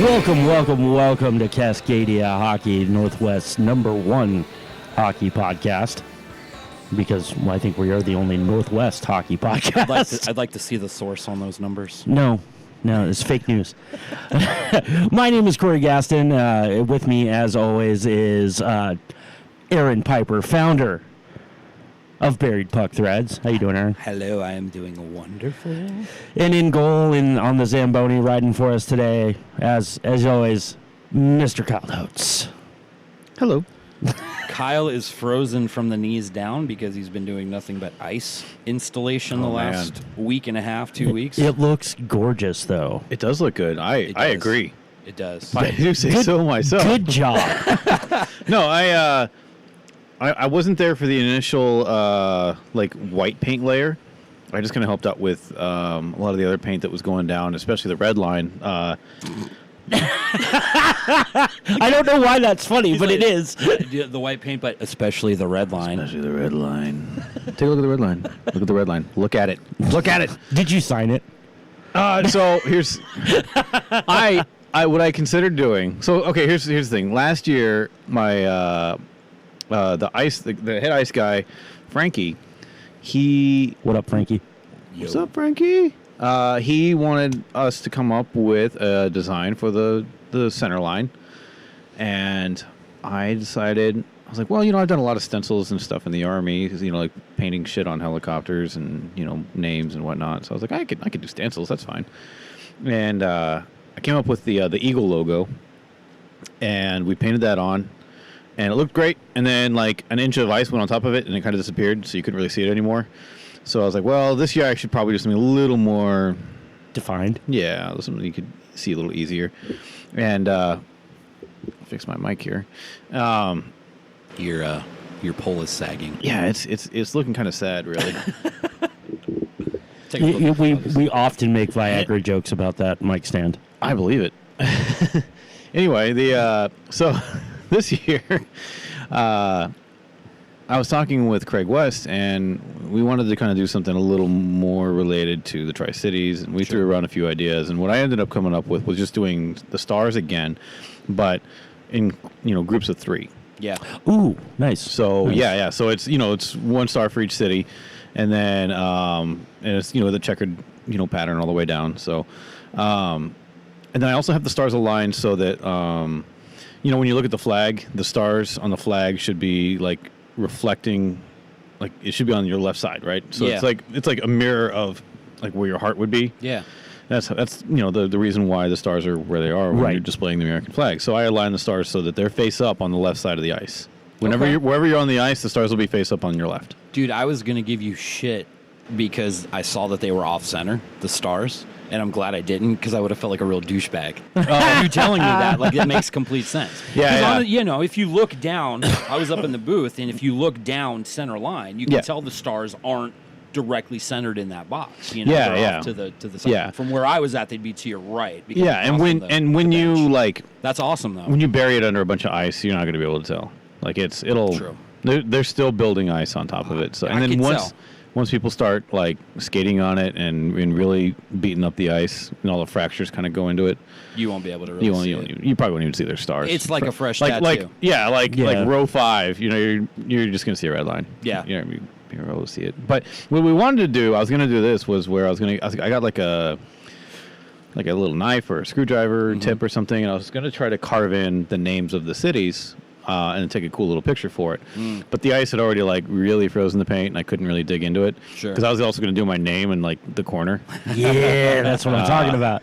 Welcome to Cascadia Hockey, Northwest's #1 hockey podcast. Because I think we are the only Northwest hockey podcast. I'd like to see the source on those numbers. No, it's fake news. My name is Corey Gaston. With me, as always, is Aaron Piper, founder of Buried Puck Threads. How you doing, Aaron? Hello, I am doing wonderful. And in goal, on the Zamboni, riding for us today, as always, Mr. Kyle Notes. Hello. Kyle is frozen from the knees down because he's been doing nothing but ice installation the last week and a half, 2 weeks. It looks gorgeous, though. It does look good. I agree. It does. I do say so myself. Good job. No, I wasn't there for the initial white paint layer. I just kind of helped out with a lot of the other paint that was going down, especially the red line. I don't know why that's funny, but it is. The white paint, but especially the red line. Especially the red line. Take a look at the red line. Look at the red line. Look at it. Look at it. Did you sign it? So here's what I considered doing. So okay, here's the thing. Last year, my the head ice guy, Frankie, What up, Frankie? What's up, Frankie? He wanted us to come up with a design for the center line, and I decided, I was like, well, I've done a lot of stencils and stuff in the Army, like painting shit on helicopters and names and whatnot. So I was like, I could do stencils, that's fine. And I came up with the eagle logo, and we painted that on, and it looked great. And then like an inch of ice went on top of it, and it kind of disappeared, so you couldn't really see it anymore. So I was like, well, this year I should probably do something a little more Defined. Yeah, something you could see a little easier. And fix my mic here. Your pole is sagging. Yeah, it's looking kind of sad, really. We often make Viagra jokes about that mic stand. I believe it. Anyway, so this year, I was talking with Craig West, and we wanted to kind of do something a little more related to the Tri-Cities, and we threw around a few ideas. And what I ended up coming up with was just doing the stars again, but in groups of 3. Yeah. Ooh, nice. So nice. yeah. So it's it's 1 star for each city, and then and it's the checkered pattern all the way down. So, and then I also have the stars aligned so that when you look at the flag, the stars on the flag should be like reflecting, like it should be on your left side, right? So it's like a mirror of like where your heart would be. Yeah. That's the reason why the stars are where they are when you're displaying the American flag. So I align the stars so that they're face up on the left side of the ice. Wherever you're on the ice, the stars will be face up on your left. Dude, I was gonna give you shit because I saw that they were off center, the stars. And I'm glad I didn't, because I would have felt like a real douchebag. You telling me that, like, it makes complete sense. Yeah. If you look down, I was up in the booth, and if you look down center line, you can tell the stars aren't directly centered in that box. They're off to the side. Yeah. From where I was at, they'd be to your right. When you like, that's awesome though. When you bury it under a bunch of ice, you're not going to be able to tell. Like it'll. True. They're still building ice on top of it. So and then once people start like skating on it and really beating up the ice and all the fractures kind of go into it, you won't be able to really see it. You probably won't even see their stars. It's like a fresh tattoo. Like row 5, you're just going to see a red line. Yeah. You're able to see it. But what we wanted to do, I was going to do this, was where I got like a little knife or a screwdriver tip or something, and I was going to try to carve in the names of the cities and take a cool little picture for it. But the ice had already like really frozen the paint, and I couldn't really dig into it. Sure. Because I was also going to do my name in like the corner. Yeah, that's what I'm talking about.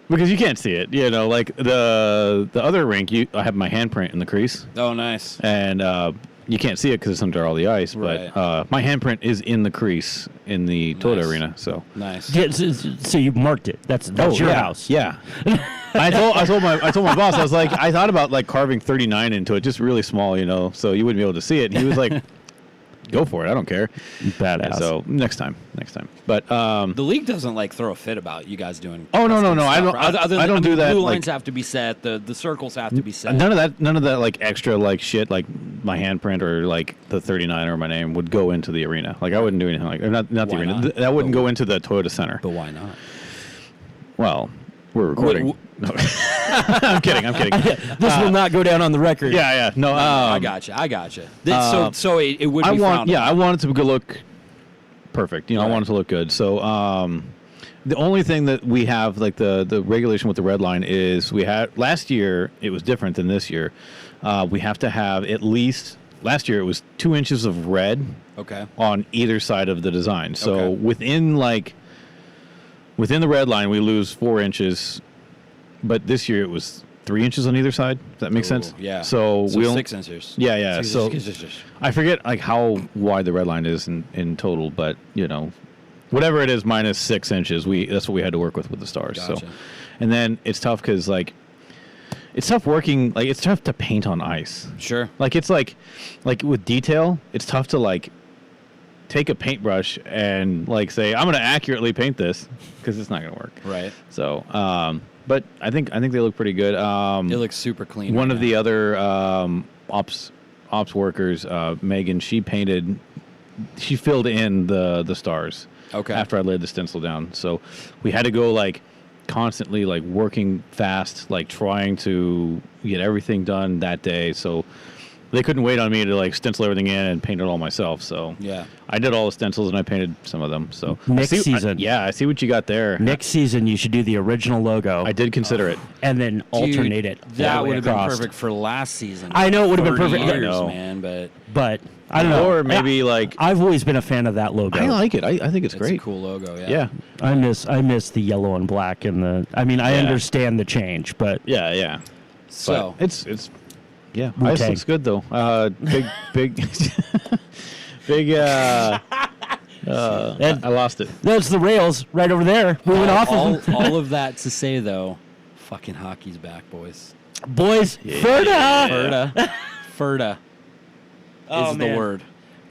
Because you can't see it, like the other rink, I have my handprint in the crease. Oh, nice. And you can't see it because it's under all the ice, right. But my handprint is in the crease in the Toyota arena. So nice. Yeah, so you marked it. That's your house. Yeah. I told my boss, I was like, I thought about like carving 39 into it, just really small, so you wouldn't be able to see it. And he was like, go for it. I don't care. Badass. So next time. But the league doesn't like throw a fit about you guys doing. Oh no. I don't do that. Blue lines have to be set. The circles have to be set. None of that like extra like shit like my handprint or like the 39 or my name would go into the arena. Like I wouldn't do anything like not the arena. Not? That wouldn't go into the Toyota Center. But why not? Well, we're recording. I'm kidding. This will not go down on the record. Yeah. No, I gotcha. So it would be frowned I upon. want it to look perfect. I want it to look good. So the only thing that we have, like the regulation with the red line, is we had last year. It was different than this year. We have to have at least. Last year it was 2 inches of red. Okay. On either side of the design. So Okay. within the red line, we lose 4 inches. But this year it was 3 inches on either side. Does that make sense? Yeah. So we 6 inches. Yeah. So 6 inches. I forget how wide the red line is in total, but whatever it is minus 6 inches, that's what we had to work with the stars. Gotcha. So, and then it's tough because it's tough working. It's tough to paint on ice. Sure. It's like with detail, it's tough to take a paintbrush and say I'm going to accurately paint this because it's not going to work. Right. So, but I think they look pretty good. It looks super clean. One right of now. the other ops workers, Megan, she filled in the stars. Okay. After I laid the stencil down, so we had to go constantly working fast, trying to get everything done that day. So they couldn't wait on me to stencil everything in and paint it all myself. So Yeah. I did all the stencils and I painted some of them. So Next season. I see what you got there. Next season, you should do the original logo. I did consider it. And then alternate it. all That the way would have been across. perfect for last season. I know it would have been 30 perfect. years, I know. man, but But I don't know. Or maybe I've always been a fan of that logo. I like it. I think it's it's great. a cool logo. Yeah. Yeah. I miss the yellow and black and the. I mean, I Yeah. understand the change, but Yeah. So But it's yeah. Wu-Tang. Ice looks good though. Big. I lost it. that's the rails right over there. Moving off of them. all of that to say though, fucking hockey's back, boys. Boys, Ferda. Ferda Oh, is the man. word.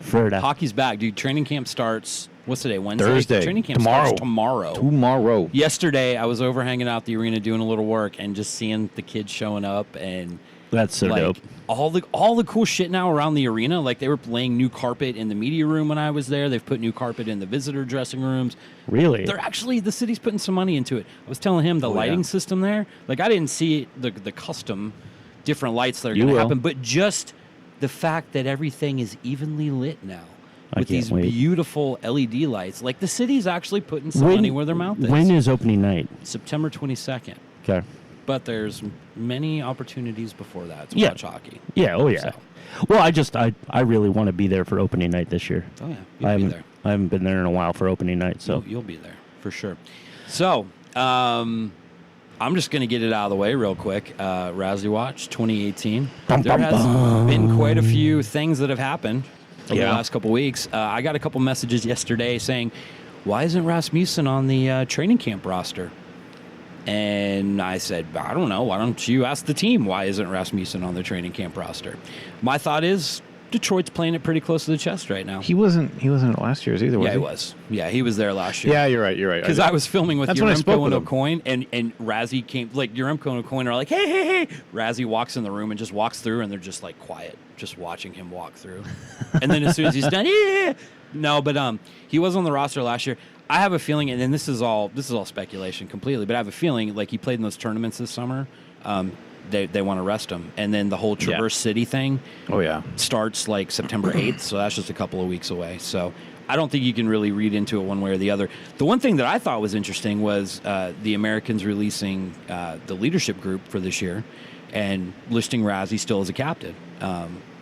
Ferda. Hockey's back, dude. Training camp starts. What's today? Wednesday. Thursday. Training camp Tomorrow. starts tomorrow. Tomorrow. Yesterday, I was over hanging out at the arena doing a little work and just seeing the kids showing up and That's so dope. all the cool shit now around the arena. Like they were laying new carpet in the media room when I was there. They've put new carpet in the visitor dressing rooms. Really? They're actually the city's putting some money into it. I was telling him the lighting system there. Like I didn't see the custom different lights that are going to will. happen, but just the fact that everything is evenly lit now I with can't these wait. beautiful LED lights. Like the city's actually putting some money where their mouth is. When is opening night? September 22nd. Okay. But there's many opportunities before that to Yeah. watch hockey. Yeah. Oh yeah. So. Well, I really want to be there for opening night this year. Oh yeah, I you'll be haven't there. I haven't been there in a while for opening night, so You'll be there for sure. So, I'm just going to get it out of the way real quick. Razzie Watch 2018. Bum, There bum, has bum. been quite a few things that have happened over the Yeah. last couple weeks. I got a couple messages yesterday saying, "Why isn't Rasmussen on the training camp roster?" And I said, "I don't know. Why don't you ask the team? Why isn't Rasmussen on the training camp roster?" My thought is Detroit's playing it pretty close to the chest right now. He wasn't at last year's either, was Yeah, he? he was. Yeah, he was there last year. Yeah, you're right. Because I was filming with That's when I spoke Yaremko with and him. O'Coin, and Razzie came, like, Yaremko and O'Coin are like, hey. Razzie walks in the room and just walks through, and they're just, like, quiet, just watching him walk through. And then as soon as he's done, yeah. No, but he was on the roster last year. I have a feeling, and then this is all speculation completely, but I have a feeling, like, he played in those tournaments this summer. They want to rest him. And then the whole Traverse City thing Oh yeah. starts like September 8th, so that's just a couple of weeks away. So I don't think you can really read into it one way or the other. The one thing that I thought was interesting was the Americans releasing the leadership group for this year and listing Razzie still as a captain.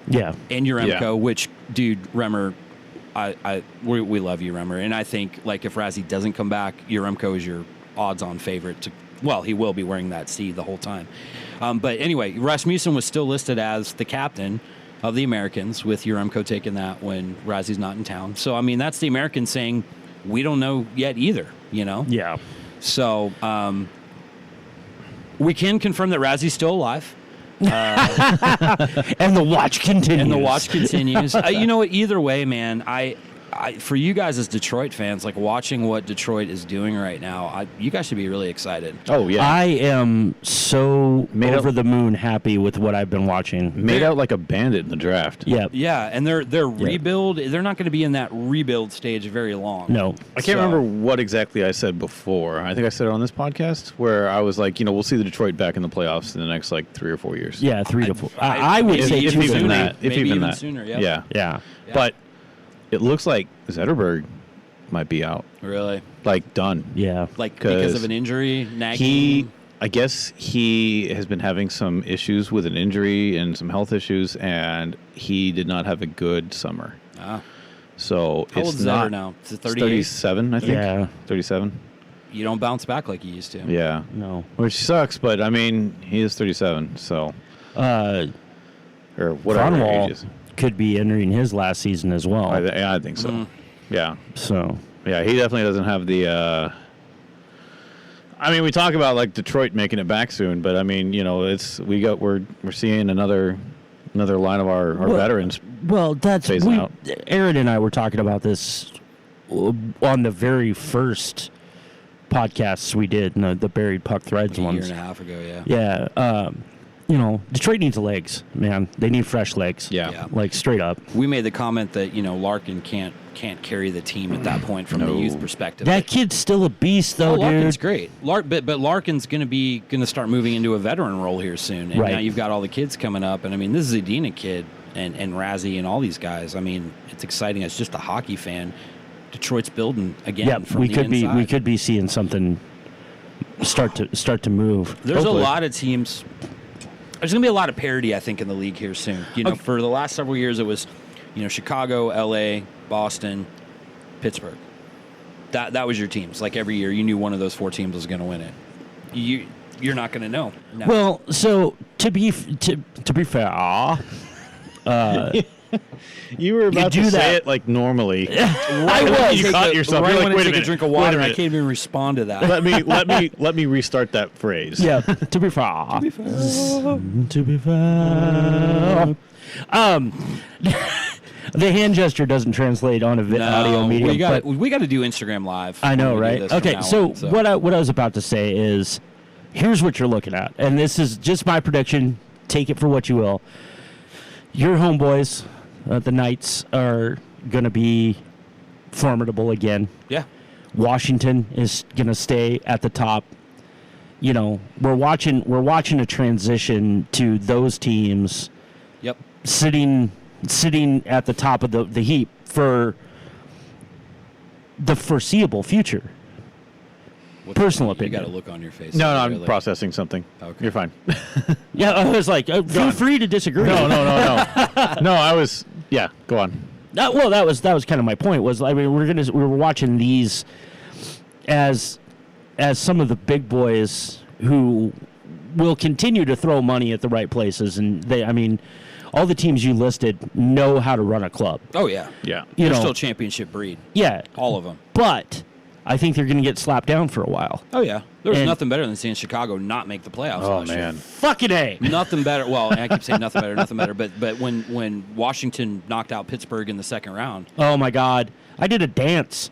yeah. And Yaremko, Yeah. which, dude, Remmer, we love you, Remmer. And I think, like, if Razzie doesn't come back, Yaremko is your odds-on favorite to. Well, he will be wearing that C the whole time. But anyway, Rasmussen was still listed as the captain of the Americans, with Yaremko taking that when Razzie's not in town. So, I mean, that's the Americans saying, we don't know yet either, you know? Yeah. So, we can confirm that Razzie's still alive. And the watch continues. And the watch continues. You know what? Either way, man, for you guys as Detroit fans, like watching what Detroit is doing right now, you guys should be really excited. Oh yeah, I am so over the moon happy with what I've been watching. Made out like a bandit in the draft. Yeah. Yeah, and their rebuild, they're not going to be in that rebuild stage very long. No. I can't remember what exactly I said before. I think I said it on this podcast where I was like, we'll see the Detroit back in the playoffs in the next like 3 or 4 years. Yeah, 3 to 4. I would say if 2 even sooner. that. If Maybe even even that. sooner, yep. Yeah. Yeah. But it looks like Zetterberg might be out. Really? Like done. Yeah. Like because 'Cause of an injury, nagging? I guess he has been having some issues with an injury and some health issues, and he did not have a good summer. Ah. So How it's old is not Zetter now? Is it 38? 37, I think. Yeah. 37. You don't bounce back like you used to. Yeah. No. Which sucks, but I mean, he is 37, so or whatever Cronwall age is. could be entering his last season as well. I think so. Yeah. So, Yeah, he definitely doesn't have the. I mean, we talk about like Detroit making it back soon, but I mean, we're seeing another line of our veterans. well, that's Phasing out. Aaron and I were talking about this on the very first podcasts we did, the Buried Puck Threads A year ones. and a half ago, yeah. Yeah. Detroit needs legs, man. They need fresh legs. Yeah. Like straight up. We made the comment that, Larkin can't carry the team at that point from the youth perspective. That kid's still a beast, though, Larkin's dude. great. But Larkin's going to start moving into a veteran role here soon. And Right. now you've got all the kids coming up. And, I mean, this is a Zadina kid and Razzie and all these guys. I mean, it's exciting as just a hockey fan. Detroit's building again Yeah, from we the could inside. we could be seeing something start to move. There's Hopefully. a lot of teams. There's going to be a lot of parity, I think, in the league here soon. For the last several years, it was, Chicago, L.A., Boston, Pittsburgh. That was your teams. Like every year, you knew one of those 4 teams was going to win it. You're not going to know. No. Well, so to be fair, You were about do to that. say it like normally. I was. You caught yourself. Right You're when like, I wait a take a minute. drink of Wait a water, I minute. can't even respond to that. Let me restart that phrase. Yeah, to be fair. To be fair. The hand gesture doesn't translate on a audio medium. we got to do Instagram Live. I know, when we do right? this from Okay, now so on, what I was about to say is, here's what you're looking at, and this is just my prediction. Take it for what you will. Your homeboys, the Knights, are going to be formidable again. Yeah. Washington is going to stay at the top. We're watching a transition to those teams Yep. sitting at the top of the heap for the foreseeable future. Personal You opinion. got a look on your face. No, I'm Really. processing something. Okay. You're fine. Yeah, I was like, feel free to disagree. No. No, I was. Yeah, go on. Well, that was kind of my point. Was I mean, we were watching these as some of the big boys who will continue to throw money at the right places, and all the teams you listed know how to run a club. Oh yeah. Yeah. You They're know, still championship breed. yeah, All of them. but I think they're going to get slapped down for a while. Oh yeah. There was And- nothing better than seeing Chicago not make the playoffs. Oh last year. man. Fucking A. Nothing better. Well, I keep saying nothing better. But when Washington knocked out Pittsburgh in the second round, Oh my God, I did a dance.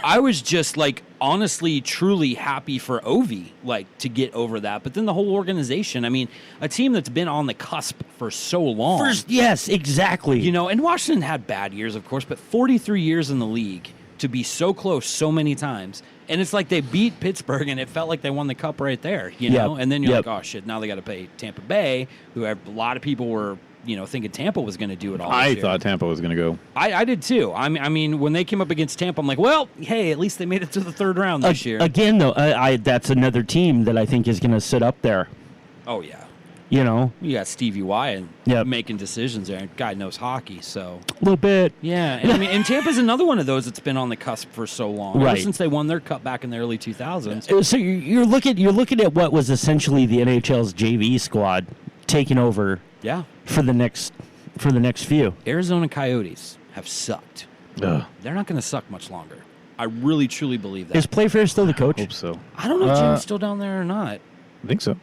I was just like honestly, truly happy for Ovi, like to get over that. But then the whole organization. I mean, a team that's been on the cusp for so long. Yes, exactly. And Washington had bad years, of course, but 43 years in the league to be so close so many times. And it's like they beat Pittsburgh, and it felt like they won the cup right there, Yep. And then you're Yep. like, oh, shit, now they got to pay Tampa Bay, who a lot of people were, thinking Tampa was going to do it all this I year. thought Tampa was going to go. I did too. I mean, when they came up against Tampa, I'm like, well, hey, at least they made it to the third round this year. Again, though, that's another team that I think is going to sit up there. Oh, yeah. You got Stevie Y and Yep. making decisions there. Guy knows hockey, so. a little bit. Yeah, and Tampa's another one of those that's been on the cusp for so long. Right. Ever since they won their cup back in the early 2000s. So you're looking at what was essentially the NHL's JV squad taking over Yeah. for the next few. Arizona Coyotes have sucked. Ugh. They're not going to suck much longer. I really, truly believe that. Is Playfair still the coach? Hope so. I don't know if Jim's still down there or not. I think so.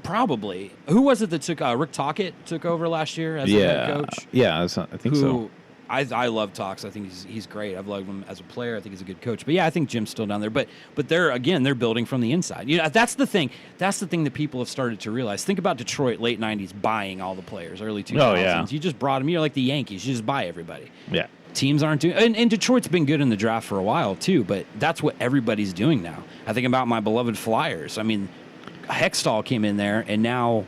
Probably. Who was it that took Rick Tocchet took over last year as the head coach? Yeah, I think so. I love Talks. I think he's great. I've loved him as a player. I think he's a good coach. But yeah, I think Jim's still down there. But they're building from the inside. That's the thing. That's the thing that people have started to realize. Think about Detroit, late '90s, buying all the players, early 2000s. Oh, yeah. You just brought them. You're like the Yankees. You just buy everybody. Yeah. Teams aren't doing, and Detroit's been good in the draft for a while too. But that's what everybody's doing now. I think about my beloved Flyers. I mean, Hextall came in there, and now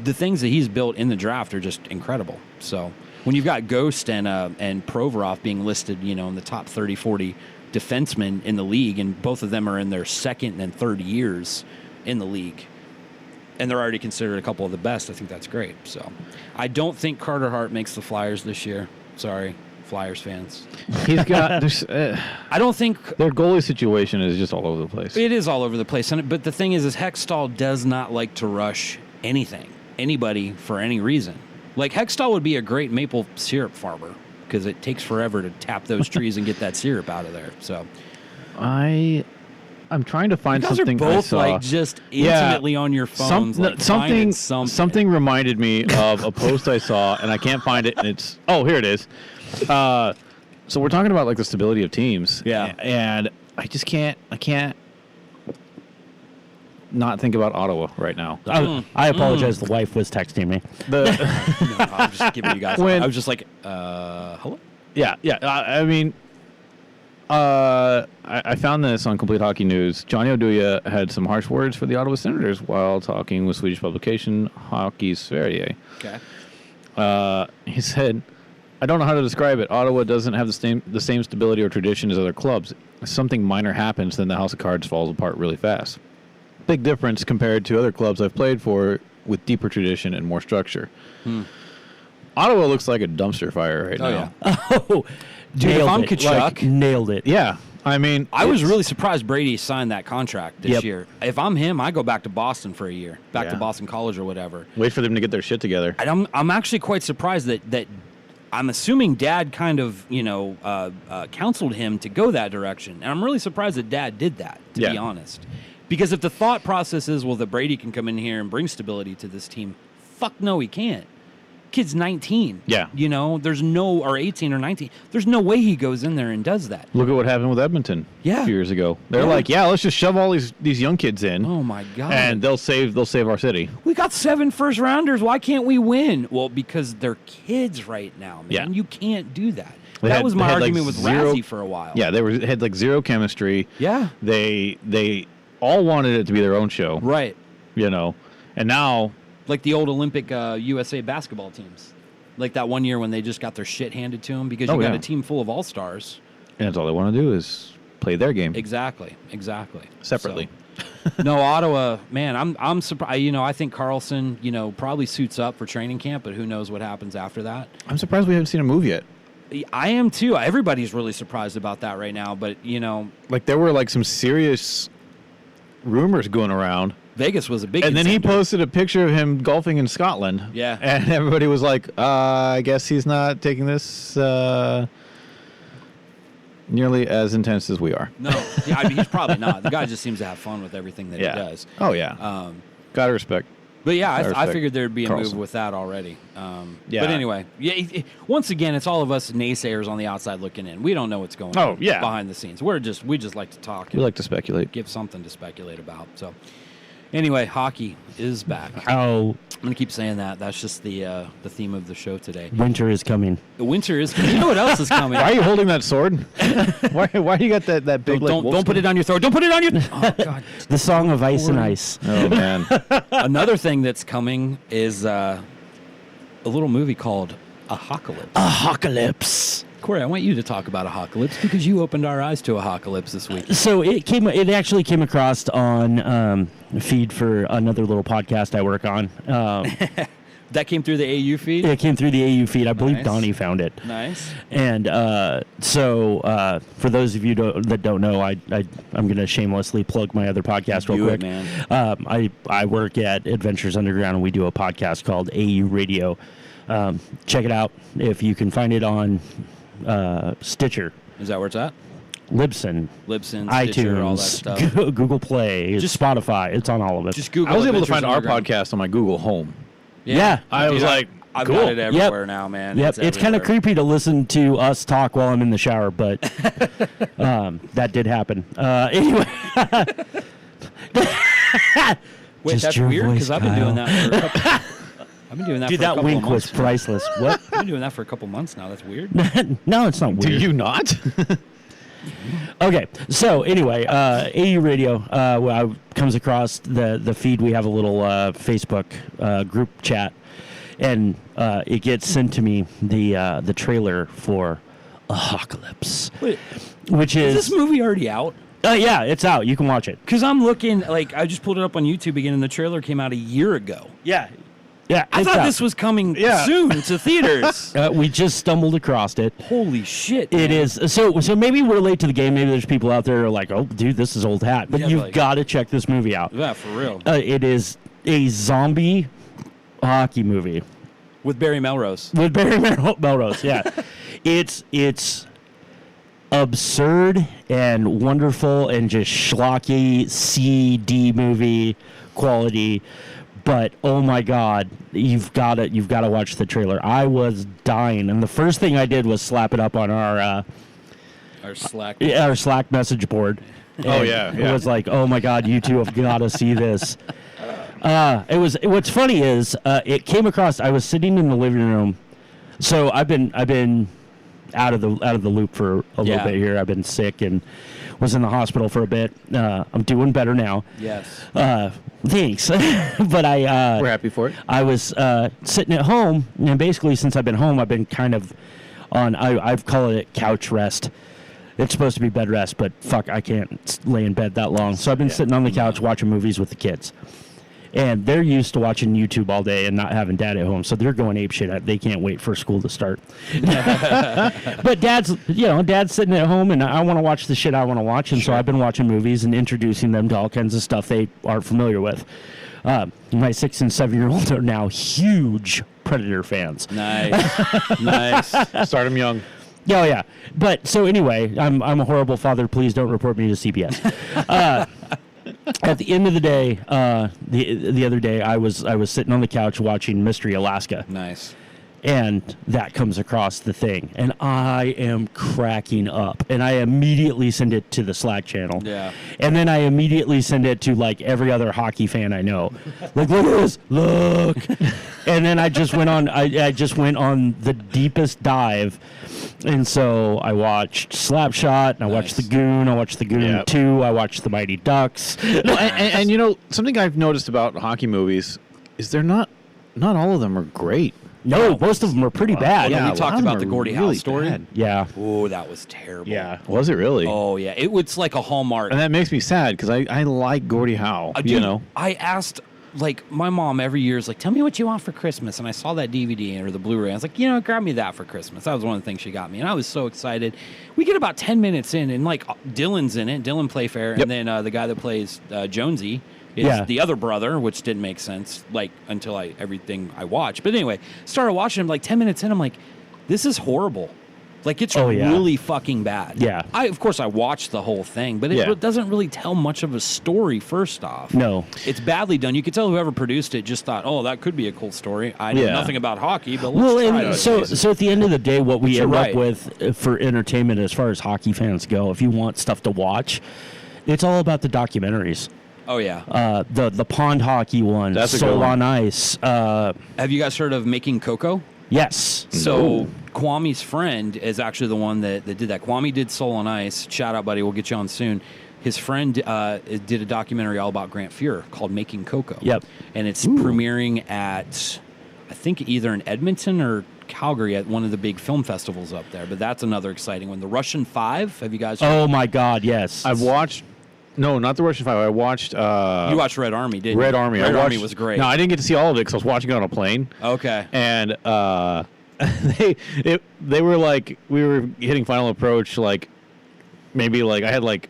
the things that he's built in the draft are just incredible. So when you've got Ghost and Provorov being listed, in the top 30, 40 defensemen in the league, and both of them are in their second and third years in the league, and they're already considered a couple of the best, I think that's great. So I don't think Carter Hart makes the Flyers this year. Sorry, Flyers fans. He's got... I don't think... Their goalie situation is just all over the place. It is all over the place. But the thing is Hextall does not like to rush anybody for any reason. Like, Hextall would be a great maple syrup farmer because it takes forever to tap those trees and get that syrup out of there. So I'm trying to find you guys something are both I saw. like just intimately on your phones. Something reminded me of a post I saw, and I can't find it. And it's here it is. So we're talking about like the stability of teams. Yeah. And I just can't not think about Ottawa right now. I apologize. The wife was texting me. No, I'm just giving you guys. I was just like, hello? Yeah. I mean, I found this on Complete Hockey News. Johnny Oduya had some harsh words for the Ottawa Senators while talking with Swedish publication Hockey Sverige. Okay. He said, I don't know how to describe it. Ottawa doesn't have the same stability or tradition as other clubs. If something minor happens, then the house of cards falls apart really fast. Big difference compared to other clubs I've played for with deeper tradition and more structure. Ottawa looks like a dumpster fire right now. Yeah. Oh, Dude, if I'm Kachuk, nailed it. Yeah. I mean, I was really surprised Brady signed that contract this year. If I'm him, I go back to Boston for a year, back to Boston College or whatever. Wait for them to get their shit together. And I'm actually quite surprised that I'm assuming Dad kind of counseled him to go that direction, and I'm really surprised that Dad did that. To be honest, because if the thought process is, well, that Brady can come in here and bring stability to this team, fuck no, he can't. Kid's 19. Yeah. There's no, or 18 or 19. There's no way he goes in there and does that. Look at what happened with Edmonton a few years ago. They're like, let's just shove all these young kids in. Oh my God. And they'll save our city. We got 7 first-rounders. Why can't we win? Well, because they're kids right now, man. Yeah. You can't do that. That was my argument with Razzie for a while. Yeah, they had like zero chemistry. Yeah. They all wanted it to be their own show. Right. And now... Like the old Olympic USA basketball teams. Like that one year when they just got their shit handed to them because you got a team full of all-stars. And that's all they want to do is play their game. Exactly. Separately. So, no, Ottawa, man, I'm surprised. I think Carlson, probably suits up for training camp, but who knows what happens after that. I'm surprised we haven't seen a move yet. I am too. Everybody's really surprised about that right now, but, Like there were like some serious rumors going around. Vegas was a big And then he contender. posted a picture of him golfing in Scotland. Yeah. And everybody was like, I guess he's not taking this nearly as intense as we are. No. Yeah, I mean, he's probably not. The guy just seems to have fun with everything that he does. Oh, yeah. Gotta respect. But yeah, I respect figured there'd be a Carlson. move with that already. Yeah. But anyway, once again, it's all of us naysayers on the outside looking in. We don't know what's going Oh, on yeah. behind the scenes. We just like to talk. We like to speculate. Give something to speculate about. So anyway, hockey is back. Oh, I'm gonna keep saying that. That's just the theme of the show today. winter is coming. The winter is. You know what else is coming? Why are you holding that sword? why do you got that big? Don't put it on your throat. Don't put it on your. Oh God. The Song of Ice and Ice. Oh man. Another thing that's coming is a little movie called Apocalypse. Apocalypse. Corey, I want you to talk about Apocalypse because you opened our eyes to Apocalypse this week. So it actually came across on a feed for another little podcast I work on. That came through the AU feed? It came through the AU feed. I believe Nice. Donnie found it. Nice. And so for those of you that don't know, I'm going to shamelessly plug my other podcast real Do quick. it, man. I work at Adventures Underground, and we do a podcast called AU Radio. Check it out if you can find it on Stitcher, Is that where it's at? Libsyn, Libsyn, iTunes, Stitcher, all that stuff. Google Play, Just- Spotify. It's on all of it. Just Google I was able to Adventures find our Underground. podcast on my Google Home. Yeah. I was like, I've Cool. got it everywhere now, man. Yep, it's kind of everywhere. creepy to listen to us talk while I'm in the shower, but that did happen. Anyway. Wait, Just that's your weird voice, because I've been doing Kyle. that for a couple. I've been doing that Dude, for a that couple wink of was months. priceless. What? I've been doing that for a couple months now. That's weird. No, it's not weird. Do you not? Okay, so anyway, AU Radio comes across the feed. We have a little Facebook group chat, and it gets sent to me the trailer for Apocalypse, Wait, which is is this movie already out? yeah, it's out. You can watch it. Because I'm looking, like, I just pulled it up on YouTube again, and the trailer came out a year ago. Yeah, I it's thought out. this was coming Yeah. soon to theaters. We just stumbled across it. Holy shit! It man. is so maybe we're late to the game. Maybe there's people out there who are like, oh, dude, this is old hat. But Yeah, you've like- got to check this movie out. Yeah, for real. It is a zombie hockey movie With Barry Melrose. with Barry Melrose. Yeah, it's absurd and wonderful and just schlocky CD movie quality. But oh my God, you've got to watch the trailer. I was dying, and the first thing I did was slap it up on our Slack. our Slack message board. Oh, And yeah, it yeah. was like, oh my God, you two have got to see this. What's funny is it came across. I was sitting in the living room, so I've been out of the loop for a little Yeah. bit here. I've been sick and was in the hospital for a bit. I'm doing better now. Yes. Thanks, but We're happy for it. I was sitting at home, and basically since I've been home, I've been kind of on. I've called it couch rest. It's supposed to be bed rest, but fuck, I can't lay in bed that long. So I've been sitting on the couch watching movies with the kids. And they're used to watching YouTube all day and not having dad at home, so they're going apeshit. They can't wait for school to start. But dad's sitting at home, and I want to watch the shit I want to watch, and so I've been watching movies and introducing them to all kinds of stuff they aren't familiar with. My 6 and 7-year-old are now huge Predator fans. Nice. Nice. Start them young. Oh yeah, but so anyway, I'm a horrible father. Please don't report me to CBS. At the end of the day, the other day, I was sitting on the couch watching Mystery Alaska, Nice. and that comes across the thing, and I am cracking up, and I immediately send it to the Slack channel, Yeah. and then I immediately send it to like every other hockey fan I know, like look at this, look, and then I just went on, I just went on the deepest dive, and so I watched Slapshot, and I watched The Nice. Goon, I watched The Goon Yep. 2, I watched The Mighty Ducks. No, and you know something I've noticed about hockey movies is they're not all of them are great. No, most of them are pretty bad. Yeah, a we lot talked of them about the are Gordie Howe really story. bad. Yeah. Oh, that was terrible. Yeah. Was it really? Oh yeah, it's like a Hallmark. And that makes me sad because I like Gordie Howe. Dude, You know. I asked, like, my mom every year is like, tell me what you want for Christmas. And I saw that DVD or the Blu-ray. I was like, grab me that for Christmas. That was one of the things she got me. And I was so excited. We get about 10 minutes in, and, like, Dylan's in it, Dylan Playfair. Yep. And then the guy that plays Jonesy is Yeah. the other brother, which didn't make sense, like, until everything I watched. But anyway, started watching him, like, 10 minutes in. I'm like, this is horrible. Like, it's Oh, yeah. really fucking bad. Yeah. Of course, I watched the whole thing, but it Yeah. doesn't really tell much of a story, first off. No. It's badly done. You could tell whoever produced it just thought, oh, that could be a cool story. I know Yeah. nothing about hockey, but Well, let's try and it. so at the end of the day, what we you're end right. up with for entertainment as far as hockey fans go, if you want stuff to watch, it's all about the documentaries. Oh, yeah. The pond hockey one, That's a good Soul one. on Ice. Have you guys heard of Making Coco? Yes. So Kwame's friend is actually the one that did that. Kwame did Soul on Ice. Shout out, buddy. We'll get you on soon. His friend did a documentary all about Grant Fuhr called Making Coco. Yep. And it's premiering at, I think, either in Edmonton or Calgary at one of the big film festivals up there. But that's another exciting one. The Russian Five. Have you guys heard? Oh my God, yes. I've watched. No, not the Russian Five. I watched. You watched Red Army, didn't you? Red Army. Red I watched, Army was great. No, I didn't get to see all of it because I was watching it on a plane. Okay. And they were like, we were hitting final approach, like maybe like I had like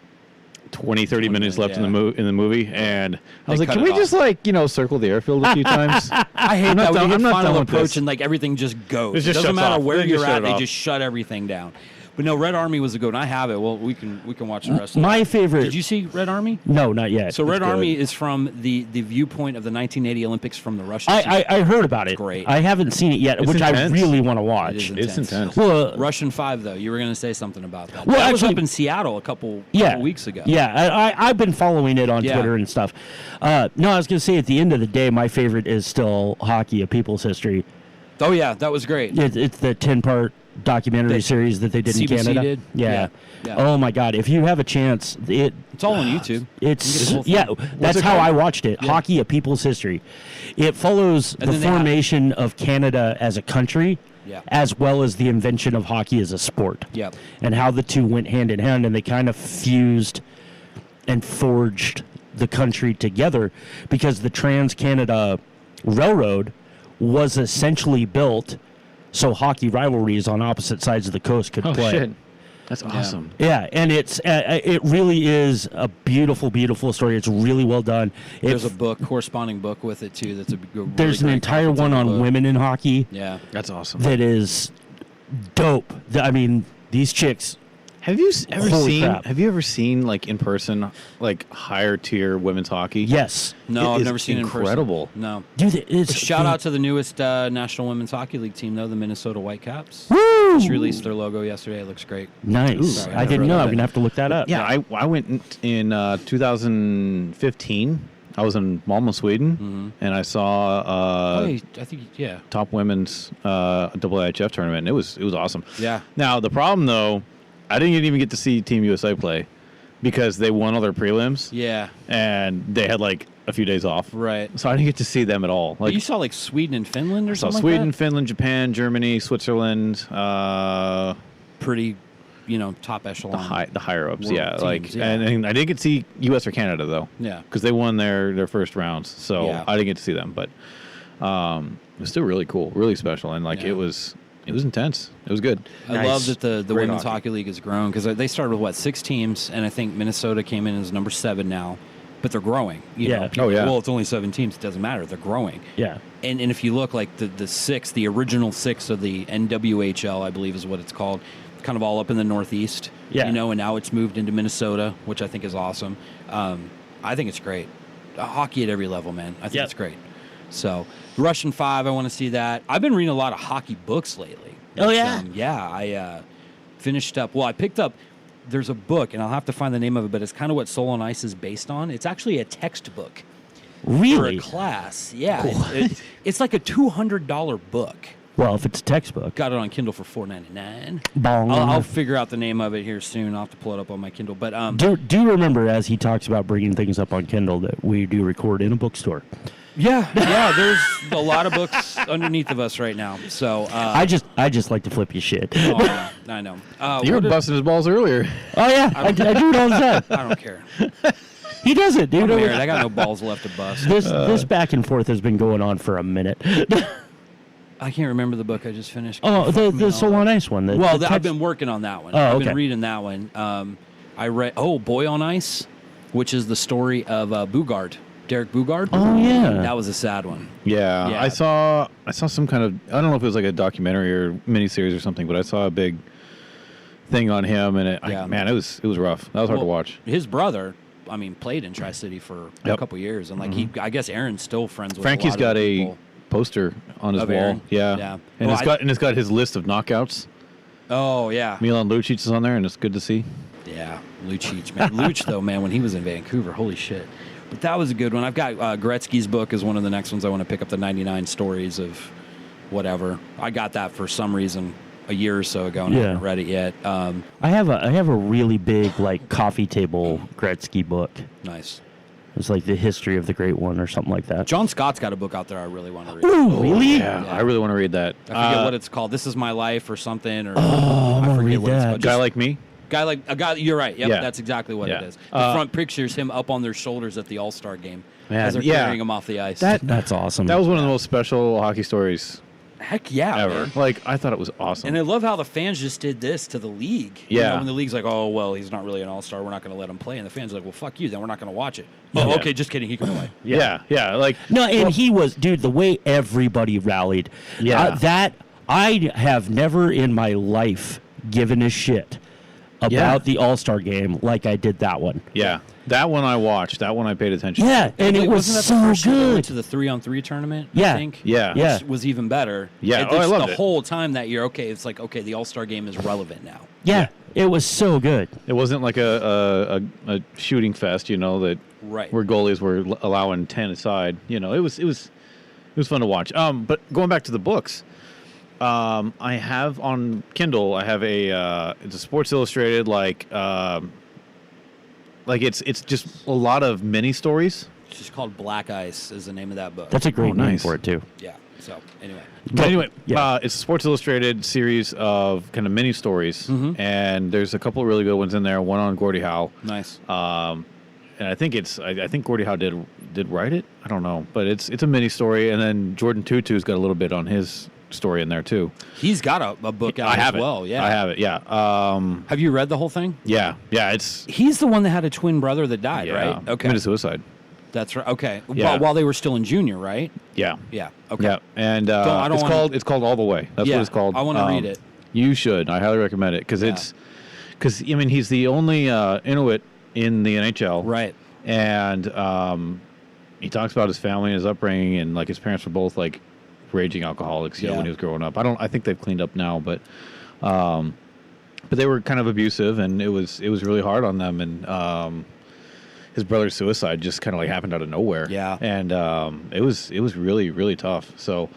20, 30 minutes left yeah. in the movie, and I was like, cut can it we off. just like circle the airfield a few times? I hate I'm not that. done- When you I'm hit not final done with approach this. and like everything just goes. It It just doesn't shuts matter off. where They just you're shut at. it They off. just shut everything down. But no, Red Army was a good one. I have it. Well, we can watch the rest of it. My favorite. Did you see Red Army? No, not yet. So Red good. Army is from the viewpoint of the 1980 Olympics from the Russian I heard about it. great. I haven't seen it yet, It's which intense. I really want to watch. It is It's intense. Well, Russian 5, though. You were going to say something about that. Well, that was actually- up in Seattle a couple weeks ago. Yeah, I've been following it on Yeah. Twitter and stuff. No, I was going to say at the end of the day, my favorite is still Hockey: A People's History. Oh, yeah. That was great. It's the 10-part documentary That series that they did in CBC Canada. did? Yeah. Yeah. Oh my God! If you have a chance, It's all on YouTube. You It's can get the yeah. whole thing. That's it how called? I watched it. Yeah. Hockey: A People's History. It follows And the then they have- formation of Canada as a country, Yeah. as well as the invention of hockey as a sport. Yep. And how the two went hand in hand, and they kind of fused and forged the country together, because the Trans-Canada Railroad was essentially built so hockey rivalries on opposite sides of the coast could Oh play. shit, that's awesome. Yeah, and it really is a beautiful, beautiful story. It's really well done. There's a corresponding book with it, too. That's a really There's an great entire one comprehensive on book. women in hockey Yeah. That's awesome. that is dope. I mean, these chicks. Have you ever Holy seen? crap. Have you ever seen like in person, like higher tier women's hockey? Yes, No, It I've is never seen incredible. it in person. No. dude, it's Shout out to the newest National Women's Hockey League team, though, the Minnesota Whitecaps. Woo! Just released their logo yesterday. It looks great. Nice. Sorry, I I didn't forgot know. I'm that. gonna have to look that up. Yeah, I went in 2015. I was in Malmö, Sweden, and I saw I think, yeah. top women's IIHF tournament, and it was awesome. Yeah. Now the problem though, I didn't even get to see Team USA play because they won all their prelims, Yeah. and they had like a few days off, Right. so I didn't get to see them at all. But Like you saw like Sweden and Finland or I saw something Sweden, like Finland, Japan, Germany, Switzerland, that? Pretty, top echelon. the higher ups, World yeah. teams, Like, yeah. And I didn't get to see US or Canada though, Yeah. because they won their first rounds, so Yeah. I didn't get to see them. But it was still really cool, really special, and like Yeah. it was intense. It was good. I Nice. love that the Great Women's hockey. Hockey League has grown because they started with, 6 teams, and I think Minnesota came in as number 7 now, but they're growing. You Yeah. know, people Oh, yeah. are, well, it's only 7 teams. It doesn't matter. They're growing. Yeah. And if you look like the original 6 of the NWHL, I believe is what it's called, kind of all up in the Northeast. Yeah. And now it's moved into Minnesota, which I think is awesome. I think it's great. Hockey at every level, man. I think Yep. it's great. So, Russian 5, I want to see that. I've been reading a lot of hockey books lately. Oh, yeah? I finished up. Well, I picked up. There's a book, and I'll have to find the name of it, but it's kind of what Soul on Ice is based on. It's actually a textbook for Really? a class. Yeah, it's like a $200 book. Well, if it's a textbook. Got it on Kindle for $4.99. Bong. I'll figure out the name of it here soon. I'll have to pull it up on my Kindle. But Do remember, as he talks about bringing things up on Kindle, that we do record in a bookstore. yeah, there's a lot of books underneath of us right now. So I just like to flip you shit. oh, I know. You were what did- busting his balls earlier. Oh yeah, I do it all the time. I don't care. He does it, dude. I'm married. I got no balls left to bust. This back and forth has been going on for a minute. I can't remember the book I just finished. Oh, Fuck me the all Soul up. on Ice one. Well, the I've text- been working on that one. Oh, I've okay. been reading that one. I read Boy on Ice, which is the story of Bugard, Derek Bugard. Oh yeah. That was a sad one. Yeah, Yeah. I saw some kind of, I don't know if it was like a documentary or miniseries or something, but I saw a big thing on him, and Yeah. man, it was rough. That was hard to Well, watch. His brother, played in Tri-City for a Yep. couple years, and I guess Aaron's still friends with. Frankie's a lot of got the a people. poster on his Of wall. Aaron? Yeah, Yeah. and Well, it's got his list of knockouts. Oh yeah, Milan Lucic is on there, and it's good to see. yeah. Lucic, man. Luch though, man, when he was in Vancouver, holy shit. But that was a good one. I've got Gretzky's book is one of the next ones I want to pick up. The 99 stories of whatever. I got that for some reason a year or so ago, and I Yeah. haven't read it yet. I have a really big like coffee table Gretzky book. Nice. It's like the history of the Great One or something like that. John Scott's got a book out there I really want to read. Ooh, really? Yeah, I really want to read that. I forget what it's called. This Is My Life or something. Or I'm I gonna forget read what it's that. called. Guy Just like me. a guy. You're right. Yep, Yeah. that's exactly what Yeah. it is. The front picture's him up on their shoulders at the All-Star game Man, as they're yeah. carrying him off the ice. That's awesome. That was one of the most special hockey stories Heck yeah, ever. man. Like, I thought it was awesome. And I love how the fans just did this to the league. You Yeah. know, when the league's like, oh, well, he's not really an all-star. We're not going to let him play. And the fans are like, well, fuck you. Then we're not going to watch it. Oh, Yeah. okay. Just kidding. He can play. yeah, like No, and he was, dude, the way everybody rallied. Yeah. That I have never in my life given a shit about the All-Star game like I did that one. Yeah. That one I watched. That one I paid attention Yeah, to. and it was Wasn't that so the first year they good. went to the 3-on-3 tournament? Yeah. I think. Yeah. Yeah. Which was even better. Yeah. It Oh, I just- loved the it. whole time that year. Okay, it's like the All-Star game is relevant now. Yeah, it was so good. It wasn't like a shooting fest, that Right. where goalies were allowing 10 aside. It was fun to watch. But going back to the books, I have on Kindle. I have it's a Sports Illustrated it's just a lot of mini stories. It's just called Black Ice is the name of that book. That's a great name nice. for it too. Yeah. So anyway. But anyway, Yeah. it's a Sports Illustrated series of kind of mini stories, and there's a couple of really good ones in there. One on Gordie Howe, Nice. and I think I think Gordie Howe did write it. I don't know, but it's a mini story, and then Jordan Tutu's got a little bit on his story in there too. He's got a book out I have as it. well. Yeah. I have it. Yeah. Have you read the whole thing? Yeah. It's He's the one that had a twin brother that died, yeah, right? Okay. committed suicide. That's right. Okay. Yeah. While they were still in junior, right? Yeah. Yeah. Okay. Yeah, and I don't it's wanna- called All the Way. That's Yeah, what it's called. I wanna read it. You should. I highly recommend it because he's the only Inuit in the NHL, Right. And he talks about his family and his upbringing, and like his parents were both like raging alcoholics. Yeah. When he was growing up. I think they've cleaned up now, but they were kind of abusive, and it was really hard on them, and his brother's suicide just kind of like happened out of nowhere. Yeah. And it was really, really tough. So,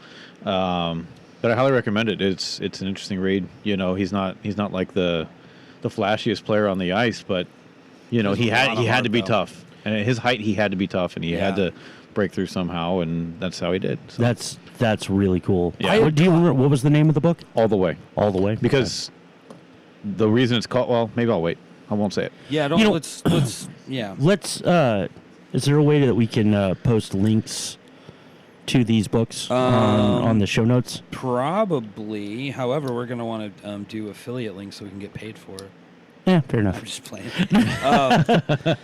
but I highly recommend it. It's an interesting read. He's not like the flashiest player on the ice, but he There's a lot of had heart, to be though. tough. And at his height, he had to be tough, and he had Yeah. to break through somehow, and that's how he did. So, That's really cool. Yeah. Do you remember what was the name of the book? all the way. All the way. Because the reason it's called, well, maybe I'll wait. I won't say it. Yeah. Don't. You know- Let's. Yeah. Let's. Is there a way that we can post links to these books on the show notes? Probably. However, we're gonna want to do affiliate links so we can get paid for it. Yeah, fair enough. I'm just playing.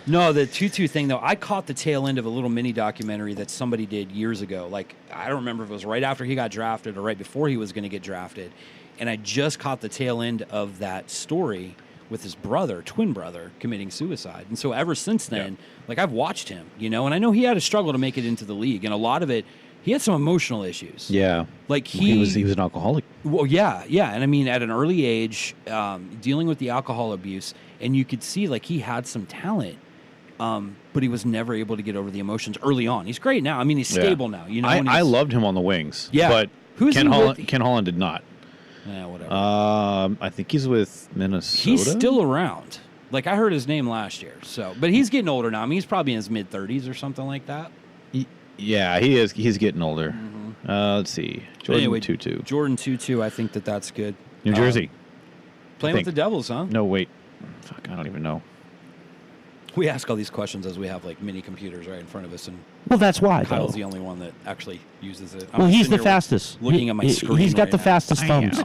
No, the Tutu thing though, I caught the tail end of a little mini documentary that somebody did years ago. Like I don't remember if it was right after he got drafted or right before he was going to get drafted, and I just caught the tail end of that story with his brother, twin brother, committing suicide. And so ever since then, like I've watched him, and I know he had a struggle to make it into the league, and a lot of it, he had some emotional issues. Yeah. Like He was an alcoholic. Well, yeah, and I mean, at an early age, dealing with the alcohol abuse, and you could see like he had some talent, but he was never able to get over the emotions early on. He's great now. I mean, he's stable now. and I he's- loved him on the wings. Yeah. But Who's Ken he Holland, with? Ken Holland did not. whatever. I think he's with Minnesota. He's still around. Like I heard his name last year. So, but he's getting older now. I mean, he's probably in his mid-30s or something like that. Yeah, he is. He's getting older. Let's see. But Jordan anyway, Tutu. Jordan Tutu. I think that's good. New Jersey. Playing I with the think. Devils, huh? No, wait. Fuck, I don't even know. We ask all these questions as we have like mini computers right in front of us, and Well, that's why. Kyle's though. the only one that actually uses it. Well, I'm he's sitting the here fastest. Looking at my screen. He's got right the now. fastest thumbs.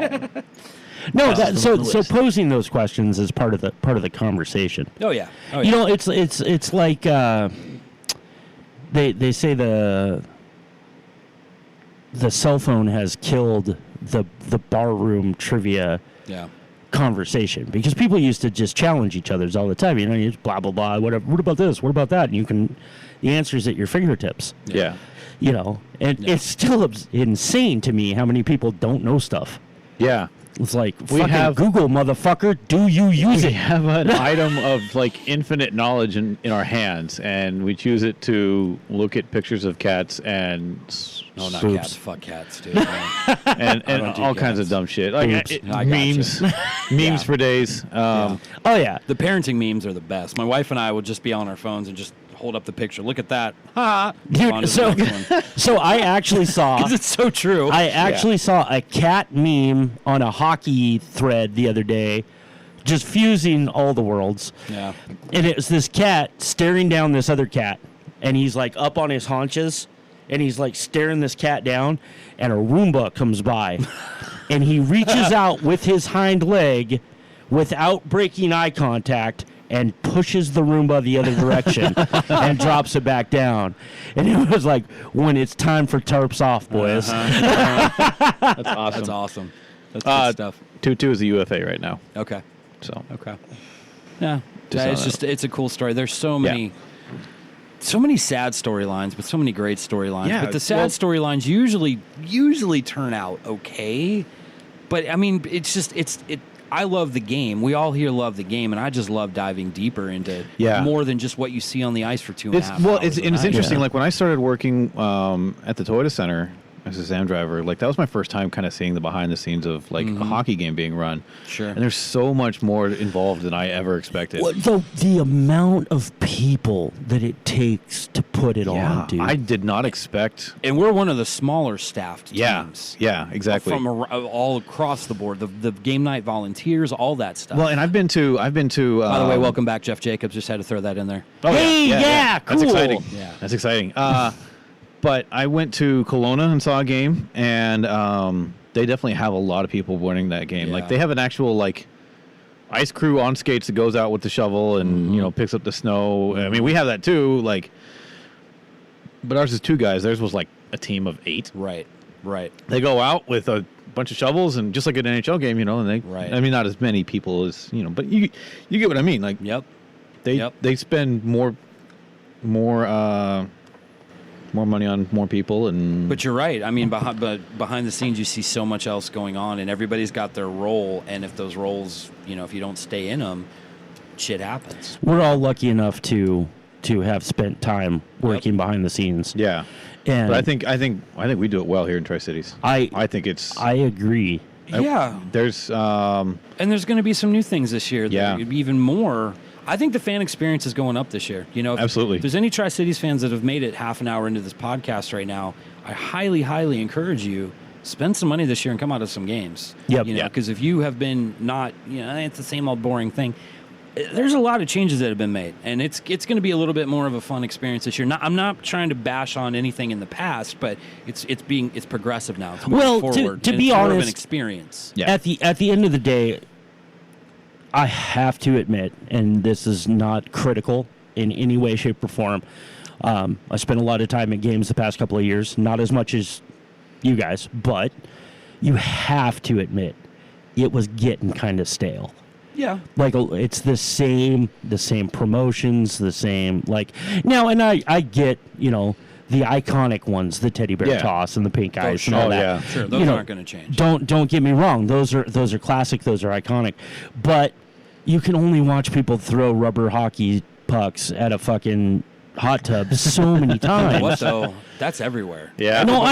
No, so posing those questions is part of the conversation. Oh yeah. Oh, yeah. It's like they say the cell phone has killed the barroom trivia Yeah. conversation because people used to just challenge each other's all the time. You just blah blah blah. Whatever. What about this? What about that? And the answer's at your fingertips. Yeah. And it's still insane to me how many people don't know stuff. Yeah. It's like, We fucking have- Google, motherfucker. Do you use We it? have an item of like infinite knowledge in our hands, and we choose it to look at pictures of cats and No, not Oops. cats. Fuck cats, dude. and don't do all kinds of cats. dumb shit. Like Oops. I gotcha. memes, memes for days. Yeah. Oh, yeah. The parenting memes are the best. My wife and I would just be on our phones and just hold up the picture. Look at that. Ha! Move on Dude, to the next one. so I actually saw... 'Cause it's so true. I actually saw a cat meme on a hockey thread the other day, just fusing all the worlds. Yeah. And it was this cat staring down this other cat, and he's like up on his haunches, and he's like staring this cat down, and a Roomba comes by, and he reaches out with his hind leg without breaking eye contact and pushes the Roomba the other direction and drops it back down. And it was like, when it's time for tarps off, boys. That's awesome. That's awesome. That's good stuff. 2-2 is the UFA right now. Okay. So Okay. Yeah. Just, It's a cool story. There's so many sad storylines, but so many great storylines. Yeah, But the sad storylines usually turn out okay. But I mean, I love the game. We all here love the game, and I just love diving deeper into more than just what you see on the ice for 2.5 hours. Well, it's interesting. Yeah. Like when I started working at the Toyota Center as a SAM driver, like that was my first time kind of seeing the behind the scenes of like a hockey game being run. Sure. And there's so much more involved than I ever expected. The amount of people that it takes to put it on, dude. I did not expect. And we're one of the smaller staffed teams. Yeah, exactly. From all across the board, the game night volunteers, all that stuff. Well, and I've been to. By the way, welcome back, Jeff Jacobs. Just had to throw that in there. Oh, Hey, cool. That's exciting. Yeah. That's exciting. But I went to Kelowna and saw a game, and they definitely have a lot of people winning that game. Yeah. Like they have an actual like ice crew on skates that goes out with the shovel and picks up the snow. I mean, we have that too. Like, but ours is 2 guys. Theirs was like a team of 8. Right. They go out with a bunch of shovels and just like an NHL game, and they. Right. I mean, not as many people as but you get what I mean. Like, Yep. they spend more money on more people, and But you're right. I mean, behind the scenes, you see so much else going on, and everybody's got their role. And if those roles, if you don't stay in them, shit happens. We're all lucky enough to have spent time working behind the scenes. yeah. And But I think we do it well here in Tri-Cities. I think it's. I agree. Yeah. There's And there's going to be some new things this year. Yeah. Even more. I think the fan experience is going up this year. Absolutely. If there's any Tri-Cities fans that have made it half an hour into this podcast right now, I highly, highly encourage you, spend some money this year and come out to some games. Yep. Because if you have been not, it's the same old boring thing. There's a lot of changes that have been made, and it's going to be a little bit more of a fun experience this year. I'm not trying to bash on anything in the past, but it's progressive now. It's moving forward. To and be it's more honest, of an experience. Yeah. At the end of the day, I have to admit, and this is not critical in any way, shape, or form. I spent a lot of time at games the past couple of years, not as much as you guys, but you have to admit it was getting kind of stale. Yeah. Like it's the same promotions, the same now, and I get the iconic ones, the teddy bear toss and the pink ice and all that. Yeah. Sure, those aren't going to change. Don't get me wrong; those are classic, those are iconic, but you can only watch people throw rubber hockey pucks at a fucking hot tub so many times. What though? That's everywhere. Yeah. No,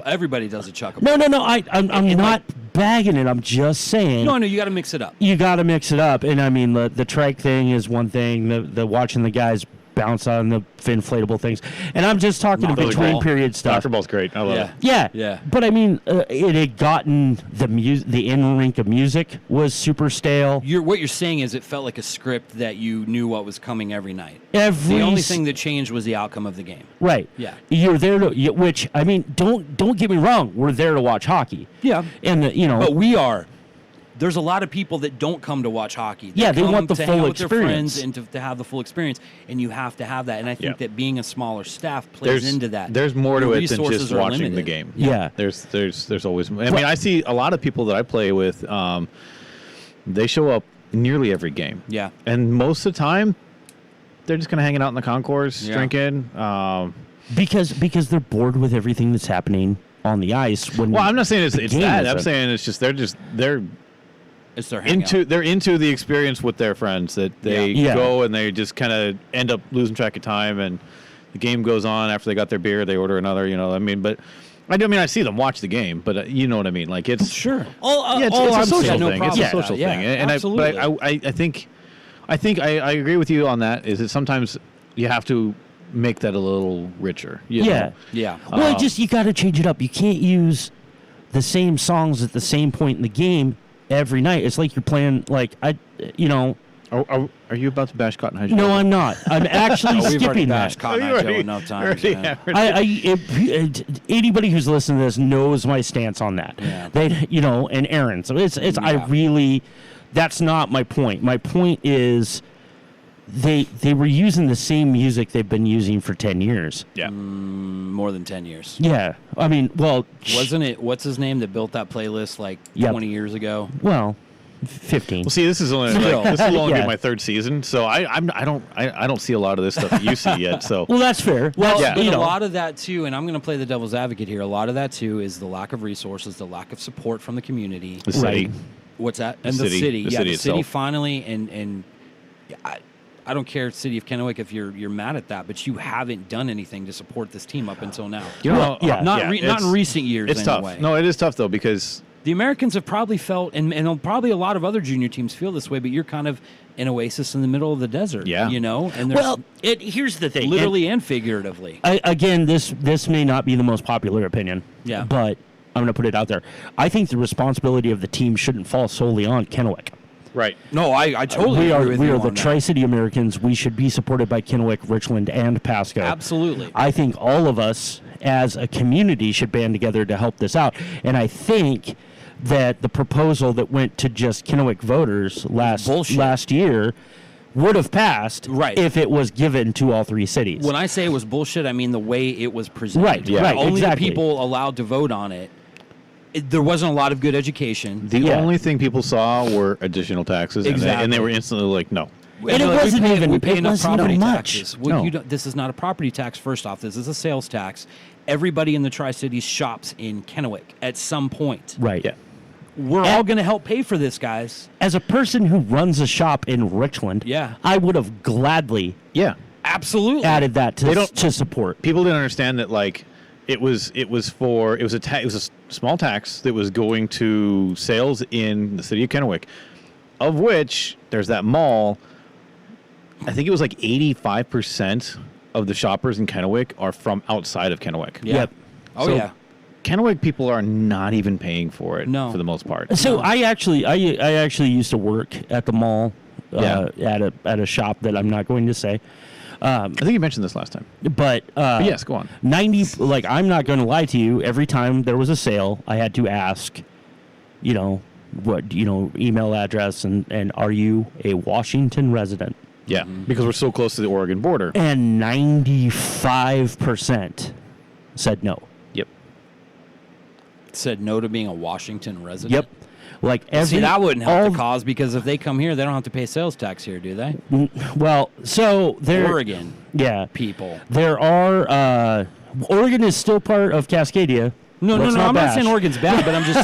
Everybody does a chuck. No. I'm not bagging it. I'm just saying. No, you got to mix it up. You got to mix it up, and I mean the trike thing is one thing. The watching the guys bounce on the inflatable things, and I'm just talking between period stuff. Soccer ball's great. I love it. Yeah. But I mean, it had gotten the in-rink of music was super stale. What you're saying is it felt like a script that you knew what was coming every night. The only thing that changed was the outcome of the game. Right. Yeah. You're there which I mean, don't get me wrong. We're there to watch hockey. Yeah. And But we are. There's a lot of people that don't come to watch hockey. They want the to full hang out with their experience. friends and to have the full experience, and you have to have that. And I think that being a smaller staff plays into that. There's more to Your it than resources just are watching limited. the game. Yeah. There's always. I mean, I see a lot of people that I play with. They show up nearly every game. Yeah. And most of the time, they're just kind of hanging out in the concourse, drinking. Because they're bored with everything that's happening on the ice. Well, I'm not saying it's game that. isn't. I'm saying it's just they're It's their hangout. they're into the experience with their friends, that they go and they just kind of end up losing track of time, and the game goes on. After they got their beer, they order another. I mean, but I see them watch the game, but you know what I mean. Like it's Sure. it's a social thing. It's a social thing, and absolutely. I think I agree with you on that. Is that sometimes you have to make that a little richer. You know? Yeah. Well, you got to change it up. You can't use the same songs at the same point in the game every night. It's like you're playing Are you about to bash Cotton Eye Joe? No, I'm not. I'm actually We've already skipping bashed that. Cotton Eye Joe enough times. Anybody who's listening to this knows my stance on that. Yeah. And Aaron. So it's I really, that's not my point. My point is they were using the same music they've been using for 10 years. Yeah. More than 10 years. Yeah. I mean, well, Wasn't it, what's his name that built that playlist like Yep. 20 years ago? well, 15. Well, see, this is only Still. this will only Yeah. be my third season, so I don't see a lot of this stuff that you see yet. So Well, that's fair. Well, Yeah. but you a know, lot of that too, and I'm going to play the devil's advocate here. A lot of that too is the lack of resources, the lack of support from the community. the city, Right. What's that? And The the city- city, the yeah, city the city itself. finally, and I don't care, city of Kennewick, if you're mad at that, but you haven't done anything to support this team up until now. you know, yeah. Not in it's- recent years. It's anyway. tough. No, it is tough though because The Americans have probably felt, and probably a lot of other junior teams feel this way, but you're kind of an oasis in the middle of the desert. Yeah. You know? And there's well, here's the thing. literally and figuratively. Again, this may not be the most popular opinion. Yeah. But I'm going to put it out there. I think the responsibility of the team shouldn't fall solely on Kennewick. right. No, I totally We are agree with we you are the on that. Tri-City Americans. We should be supported by Kennewick, Richland, and Pasco. Absolutely. I think all of us as a community should band together to help this out. And I think that the proposal that went to just Kennewick voters Bullshit. last year would have passed Right. if it was given to all three cities. When I say it was bullshit, I mean the way it was presented. Right, yeah. right, Only exactly. the people allowed to vote on it. There wasn't a lot of good education. The Yeah. only thing people saw were additional taxes, and Exactly. they were instantly like, no. And it Like, wasn't we even- pay it enough wasn't property much. taxes. Well, No. you don't, this is not a property tax. First off, this is a sales tax. Everybody in the Tri-Cities shops in Kennewick at some point. right. Yeah. We're all going to help pay for this, guys. As a person who runs a shop in Richland, Yeah. I would have gladly Yeah. Absolutely. added that They don't- to support. People didn't understand that like it was a small tax that was going to sales in the city of Kennewick, of which there's that mall. I think it was like 85% of the shoppers in Kennewick are from outside of Kennewick. Yeah. Yep. Oh, So- yeah. Kennewick people are not even paying for it No. for the most part. So I actually used to work at the mall Yeah. at a shop that I'm not going to say. I think you mentioned this last time. But But yes, go on. 90, like, I'm not going to lie to you. Every time there was a sale, I had to ask, email address and are you a Washington resident? Yeah, because we're so close to the Oregon border. And 95% said no. Yep. Said no to being a Washington resident. Yep. Like every See, that wouldn't help all- the cause because if they come here, they don't have to pay sales tax here, do they? Well, so there. Oregon Yeah. people. There are. Oregon is still part of Cascadia. No, Let's I'm not bash. saying Oregon's bad, but I'm just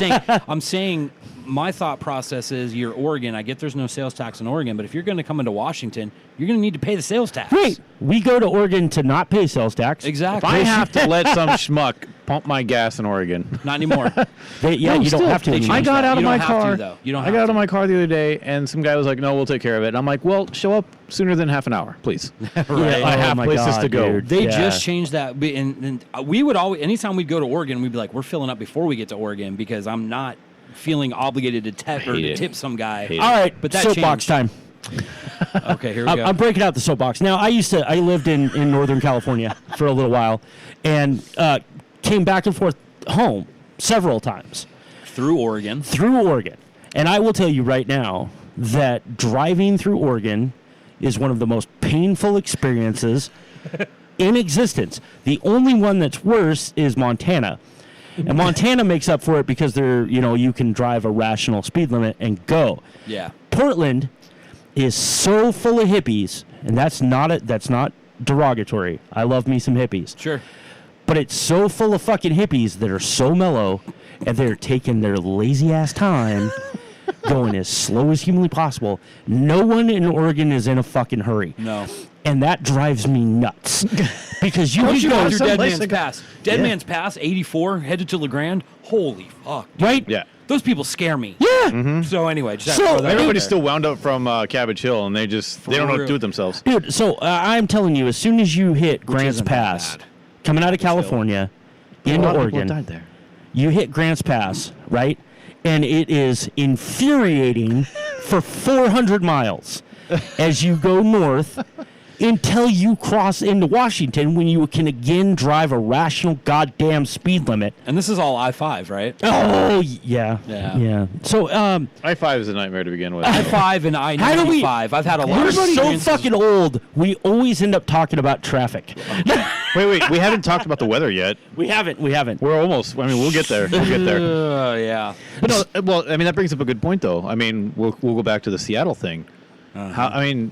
saying, my thought process is you're Oregon. I get there's no sales tax in Oregon, but if you're going to come into Washington, you're going to need to pay the sales tax. Right. We go to Oregon to not pay sales tax. If Exactly. I have to let some schmuck pump my gas in Oregon, Not anymore. No, they you don't have to. changed I anymore. got that. out of You my don't have to, car. though. You don't I have got out to. of my car the other day, and some guy was like, "No, we'll take care of it." And I'm like, "Well, show up sooner than half an hour, please." Yeah, I oh have my places God, to go. dude. They Yeah. just changed that, and we would always, anytime we'd go to Oregon, we'd be like, we're filling up before we get to Oregon because I'm not feeling obligated to Hate it. tip some guy. Hate it. All right, But that soapbox changed. time. Okay, here we go. I'm breaking out the soapbox. Now, I lived in Northern California for a little while and came back and forth home several times Through Oregon. through Oregon. And I will tell you right now that driving through Oregon is one of the most painful experiences in existence. The only one that's worse is Montana. And Montana makes up for it because you can drive a rational speed limit and go. Yeah. Portland is so full of hippies, and that's not derogatory. I love me some hippies. Sure. But it's so full of fucking hippies that are so mellow and they're taking their lazy ass time going as slow as humanly possible. No one in Oregon is in a fucking hurry. No. And that drives me nuts. Because you Once can you go go through some Dead place Man's to go. Pass. Dead Yeah. Man's Pass, 84, headed to LeGrand. Holy fuck. right? Yeah. Those people scare me. Yeah. So anyway, just So, have to throw that out Everybody's there. still wound up from Cabbage Hill, and they don't know what to real. do with themselves. Dude, so I'm telling you, as soon as you hit Grants isn't that Pass, bad. coming out of California A into lot of people Oregon, died there. you hit Grants Pass, right? And it is infuriating for 400 miles as you go north until you cross into Washington, when you can again drive a rational goddamn speed limit. And this is all I-5, right? Oh, yeah. Yeah. So, I-5 is a nightmare to begin with. I-5 and How do we- I-95. I've had a lot we're of so experiences. fucking old, we always end up talking about traffic. Wait, we haven't talked about the weather yet. We haven't. We're almost, I mean, we'll get there. Yeah. But no, well, I mean, that brings up a good point, though. I mean, we'll go back to the Seattle thing. I mean,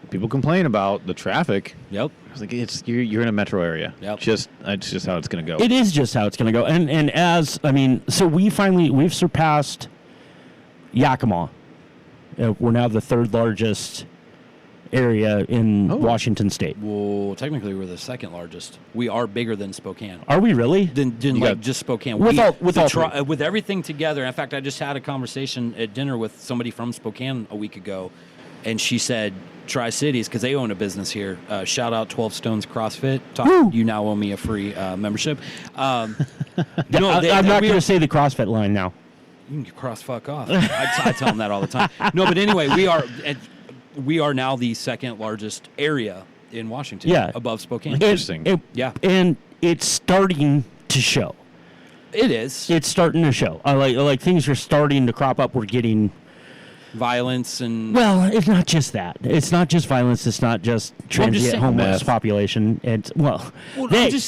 people complain about the traffic. Yep. I was like, you're in a metro area. Yep. It's just how it's going to go. It is just how it's going to go. And as, I mean, so we've surpassed Yakima. We're now the third largest area in Washington State. Well, technically, we're the second largest. We are bigger than Spokane. Are we really? Than like just Spokane. With everything together. In fact, I just had a conversation at dinner with somebody from Spokane a week ago, and she said Tri-Cities, because they own a business here. Shout out 12 Stones CrossFit. You now owe me a free membership. I'm not going to say the CrossFit line now. You can cross fuck off. I tell them that all the time. No, but anyway, we are now the second largest area in Washington. Yeah. Above Spokane. Interesting. Yeah. And it's starting to show. It is. It's starting to show. Like things are starting to crop up. We're getting violence and... Well, it's not just that. It's not just violence. It's not just transient homeless population. It's,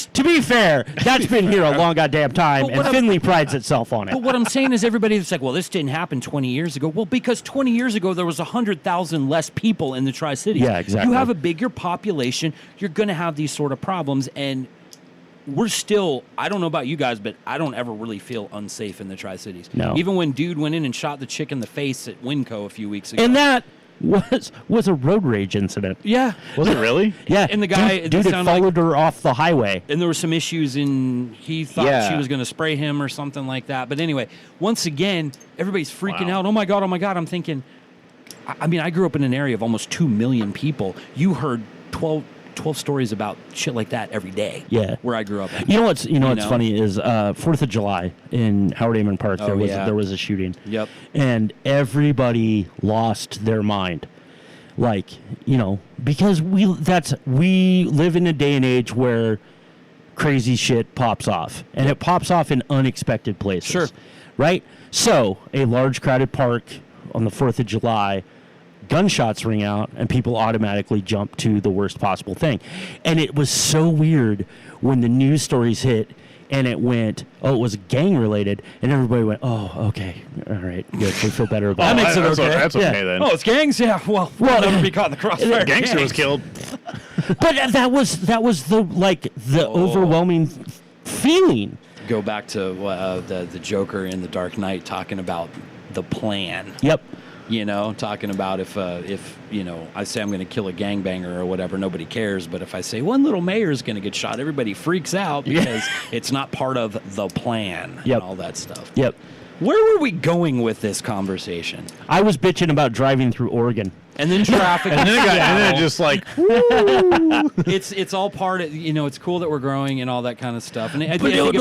to be fair, that's been here a long goddamn time, and Findlay prides itself on it. But what I'm saying is everybody that's like, well, this didn't happen 20 years ago. Well, because 20 years ago, there was 100,000 less people in the Tri-Cities. Yeah, exactly. You have a bigger population, you're going to have these sort of problems, and we're still, I don't know about you guys, but I don't ever really feel unsafe in the Tri-Cities. No. Even when dude went in and shot the chick in the face at Winco a few weeks ago. And that was a road rage incident. Yeah. Was it really? Yeah. And the guy... Dude had followed her off the highway. And there were some issues he thought she was going to spray him or something like that. But anyway, once again, everybody's freaking out. Oh my God. I'm thinking, I mean, I grew up in an area of almost 2 million people. You heard 12 stories about shit like that every day. Yeah, where I grew up. You know what's funny is 4th of July in Howard Amon Park. There was a shooting. Yep. And everybody lost their mind, like because we live in a day and age where crazy shit pops off, and it pops off in unexpected places. Sure. Right. So a large crowded park on the 4th of July. Gunshots ring out and people automatically jump to the worst possible thing. And it was so weird when the news stories hit and it went, it was gang related, and everybody went, oh, okay, all right, good, we feel better about that. Makes it okay. That's okay then. Oh, it's gangs? Yeah, well never be caught in the crossfire. Gangster was killed. But that was the overwhelming feeling. Go back to the Joker in The Dark Knight talking about the plan. Yep. Talking about if I say I'm going to kill a gangbanger or whatever, nobody cares. But if I say one little mayor is going to get shot, everybody freaks out because it's not part of the plan and all that stuff. Yep. Where were we going with this conversation? I was bitching about driving through Oregon. And then traffic. and then it just like, it's all part of, it's cool that we're growing and all that kind of stuff. And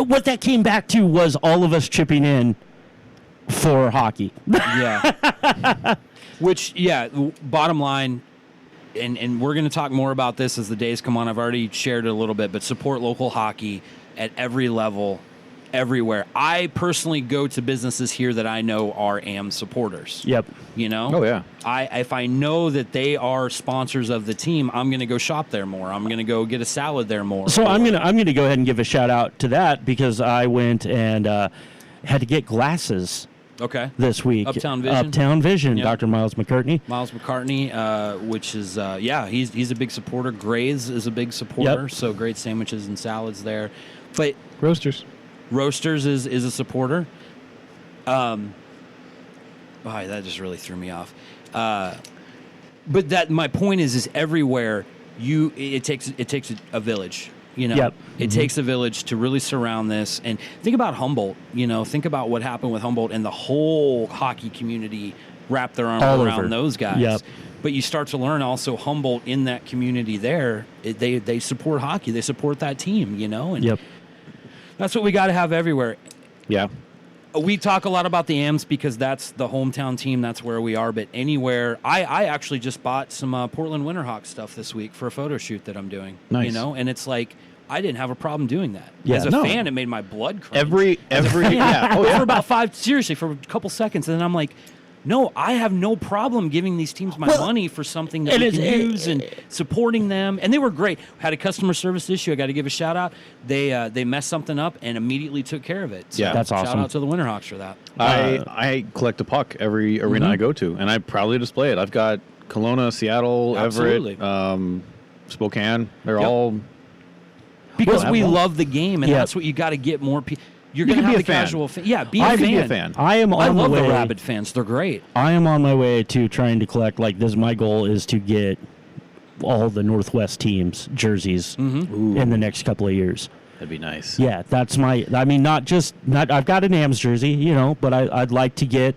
what that came back to was all of us chipping in for hockey. Yeah. Which, bottom line, and we're going to talk more about this as the days come on. I've already shared it a little bit, but support local hockey at every level, everywhere. I personally go to businesses here that I know are AM supporters. Yep. Oh, yeah. If I know that they are sponsors of the team, I'm going to go shop there more. I'm going to go get a salad there more. So I'm going to go ahead and give a shout out to that because I went and had to get glasses. Okay. This week. Uptown Vision. Uptown Vision, Yep. Dr. Miles McCartney. Miles McCartney, which is, he's a big supporter. Gray's is a big supporter, so great sandwiches and salads there. But Roasters is a supporter. That just really threw me off. But my point is everywhere it takes a village. It takes a village to really surround this. And think about Humboldt. Think about what happened with Humboldt and the whole hockey community wrapped their arms around those guys. Yep. But you start to learn also Humboldt in that community there. They support hockey. They support that team. And that's what we got to have everywhere. Yeah. We talk a lot about the Ams because that's the hometown team. That's where we are. But anywhere, I actually just bought some Portland Winterhawks stuff this week for a photo shoot that I'm doing. Nice. You know, and it's like I didn't have a problem doing that. Yeah. As a No. fan, it made my blood cringe. Every yeah. Oh, for yeah. about for a couple seconds, and then I'm like, no, I have no problem giving these teams my money for something that we can use and supporting them. And they were great. Had a customer service issue. I got to give a shout out. They messed something up and immediately took care of it. So Yeah. That's awesome. Shout out to the Winterhawks for that. I collect a puck every arena I go to, and I proudly display it. I've got Kelowna, Seattle, Absolutely. Everett, Spokane. They're Yep. all Because Well, we well- love the game, and Yeah. that's what you got to get more people. You're You going to can have be the a fan. casual fan. Yeah, be I a can fan. be a fan. I am on I love the way. the Rabid fans. They're great. I am on my way to trying to collect. Like this, my goal is to get all the Northwest teams jerseys in the next couple of years. That'd be nice. Yeah, that's my. I mean, not. I've got an Ams jersey, you know, but I'd like to get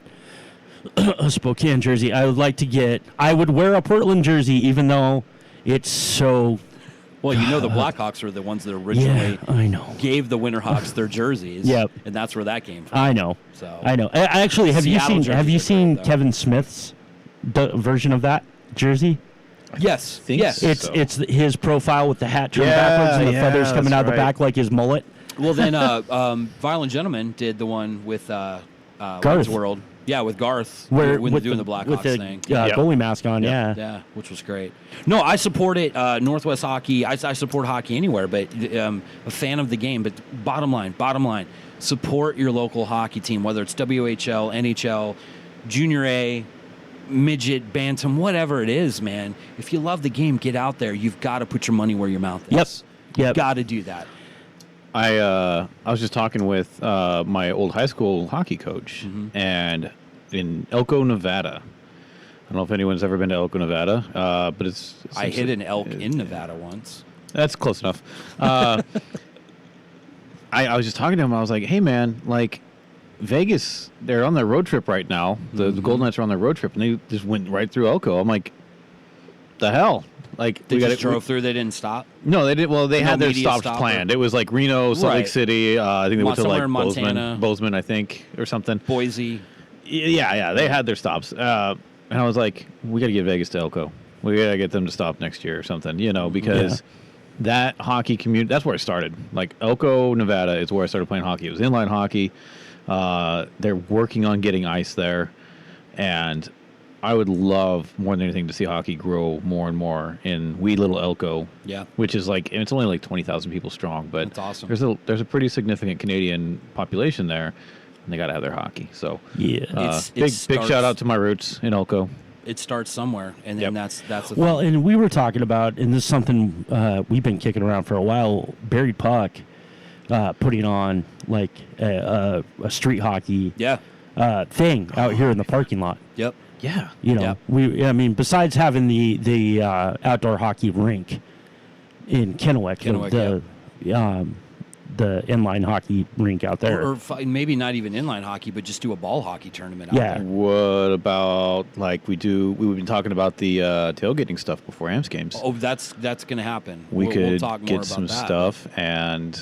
a Spokane jersey. I would like to get. I would wear a Portland jersey, even though it's so. Well, you know the Blackhawks were the ones that originally Yeah, I know. gave the Winterhawks their jerseys. Yep. And that's where that came from. I know. So I know. Actually, have Seattle you jerseys are seen great, though. Kevin Smith's version of that jersey? Yes. think Yes. so. It's his profile with the hat turned Yeah, backwards and the yeah, feathers coming that's out the right. back like his mullet. Well, then Violent Gentleman did the one with Garth. Wayne's World. Yeah, with Garth. Where when with they're doing the with Blackhawks the thing. Yep. goalie mask on, Yep. yeah. Yeah, which was great. No, I support it. Northwest hockey. I support hockey anywhere, but a fan of the game. But bottom line, support your local hockey team, whether it's WHL, NHL, Junior A, midget, bantam, whatever it is, man. If you love the game, get out there. You've got to put your money where your mouth is. Yep. You've got to do that. I was just talking with my old high school hockey coach, and in Elko, Nevada. I don't know if anyone's ever been to Elko, Nevada, but it's I hit an elk in Nevada once. That's close enough. I was just talking to him. I was like, "Hey, man, like Vegas, they're on their road trip right now. The Golden Knights are on their road trip, and they just went right through Elko." I'm like, "The hell!" Like They we just got drove through. They didn't stop. No, they did. Well, they No had their media stops stop planned. or- It was like Reno, Salt Lake Right. City. I think they went to Somewhere like in Montana. Bozeman, I think, or something. Boise. Yeah, they had their stops. And I was like, we got to get Vegas to Elko. We got to get them to stop next year or something, because that hockey community, that's where it started. Like Elko, Nevada is where I started playing hockey. It was inline hockey. They're working on getting ice there. And I would love more than anything to see hockey grow more and more in wee little Elko. Yeah. Which is like, it's only like 20,000 people strong, but That's awesome. there's a pretty significant Canadian population there, and they got to have their hockey. So Yeah. big starts- shout out to my roots in Elko. It starts somewhere, and then Yep. that's the Well, thing. and we were talking about, and this is something we've been kicking around for a while, Buried Puck putting on like a street hockey Yeah. thing out here in the parking lot. Yep. Yeah. You know, Yeah. I mean, besides having the outdoor hockey rink in Kennewick, the inline hockey rink out there. Or maybe not even inline hockey, but just do a ball hockey tournament out Yeah. there. What about like we've been talking about the tailgating stuff before AMS games. Oh, that's going to happen. We We'll could talk more get about some that. stuff and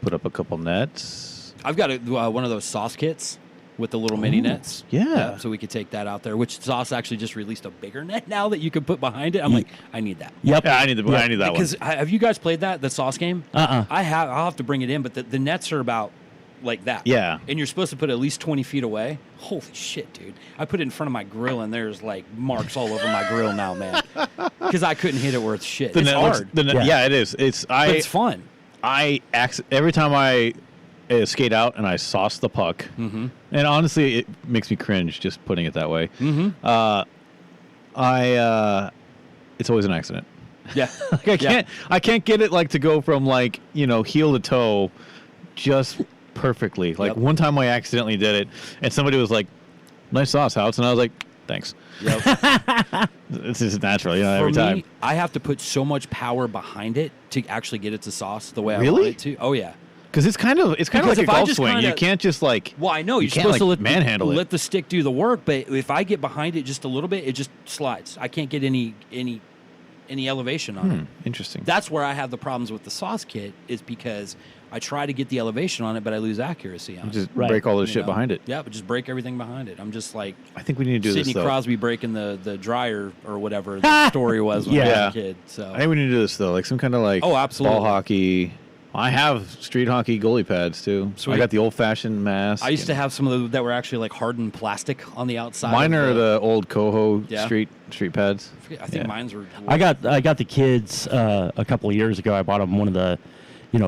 put up a couple nets. I've got one of those sauce kits with the little mini nets. yeah. So we could take that out there, which Sauce actually just released a bigger net now that you can put behind it. I'm like, I need that. Yep. Yeah, I need that one. Because have you guys played the Sauce game? Uh-uh. I'll have to bring it in, but the nets are about like that. Yeah. And you're supposed to put it at least 20 feet away. Holy shit, dude. I put it in front of my grill, and there's like marks all over my grill now, man. Because I couldn't hit it worth shit. It's hard. Yeah, it is. but it's fun. Every time I skate out and I sauce the puck, and honestly, it makes me cringe just putting it that way. It's always an accident. Yeah. Like I can't get it like to go from like heel to toe, just perfectly. Like Yep. one time I accidentally did it, and somebody was like, "Nice sauce, House," and I was like, "Thanks." Yep. It's just natural, For every me, time. I have to put so much power behind it to actually get it to sauce the way I Really? want it to. Oh, yeah. Because it's kind of Because like a if I golf just swing. You kinda- can't just like. Well, I know You you're can't, supposed to like, manhandle it. let the stick do the work, but if I get behind it just a little bit, it just slides. I can't get any elevation on it. Interesting. That's where I have the problems with the sauce kit, is because I try to get the elevation on it, but I lose accuracy on it. Just Right. break all the You shit know? behind it. Yeah, but just break everything behind it. I'm just like I think we need to do Sidney this, though. Crosby breaking the dryer or whatever the story was when I Yeah. was a kid. So I think we need to do this, though. Like some kind of like Oh, absolutely. ball hockey. I have street hockey goalie pads, too. Sweet. I got the old-fashioned mask. I used to and have some of those that were actually like hardened plastic on the outside. Mine of are the old Coho Yeah. street pads. I think Yeah. mine's were. I got the kids a couple of years ago. I bought them one of the,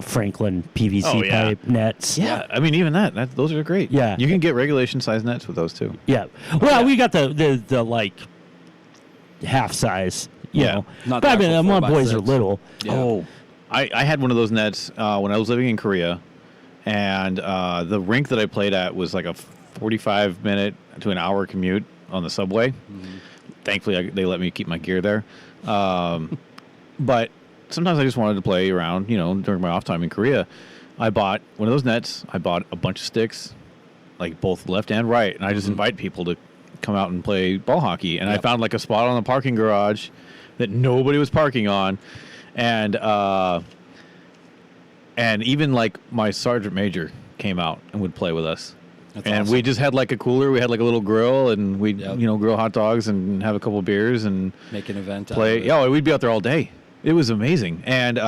Franklin PVC Oh, yeah. pipe nets. Yeah, I mean, even that those are great. Yeah. You can get regulation size nets with those, too. Yeah. Well, yeah. we got the like half size. You Yeah. know. Not But I the mean, actual my boys 4x6. are little. Yeah. Oh, I had one of those nets when I was living in Korea, and the rink that I played at was like a 45-minute to an hour commute on the subway. Thankfully, they let me keep my gear there. But sometimes I just wanted to play around, during my off time in Korea. I bought one of those nets. I bought a bunch of sticks, like both left and right, and I just invite people to come out and play ball hockey. And I Yep. found like a spot on the parking garage that nobody was parking on, and even like my sergeant major came out and would play with us. That's and awesome. we just had like a cooler. We had like a little grill, and we'd Yep. grill hot dogs and have a couple beers and Make an event. play. Out of it. Yeah, we'd be out there all day. It was amazing. And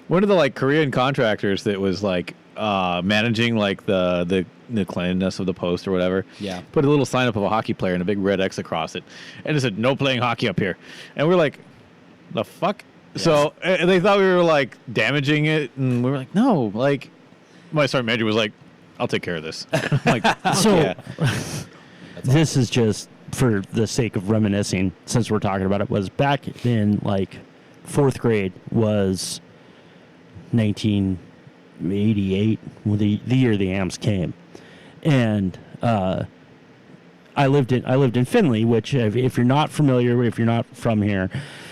one of the like Korean contractors that was like managing like the cleanliness of the post or whatever. Yeah. Put a little sign up of a hockey player and a big red X across it, and it said "No playing hockey up here." And we're like, "The fuck." So they thought we were like damaging it, and we were like, "No." Like my sergeant major was like, "I'll take care of this." I'm like, So yeah. this is just for the sake of reminiscing, since we're talking about it, was back in like fourth grade was 1988, the year the AMs came, and I lived in Findlay, which if you're not familiar, if you're not from here,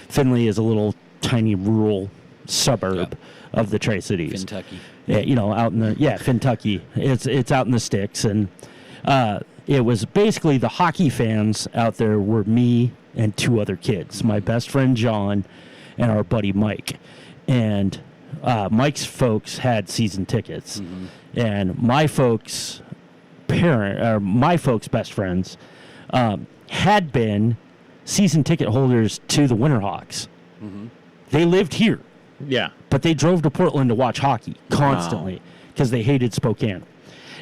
Findlay is a little tiny rural suburb of the Tri-Cities. Kentucky. Yeah, out in the Kentucky. It's out in the sticks, and it was basically the hockey fans out there were me and two other kids, my best friend John and our buddy Mike, and Mike's folks had season tickets, and my folks' best friends had been season ticket holders to the Winterhawks. They lived here. Yeah. But they drove to Portland to watch hockey constantly because they hated Spokane.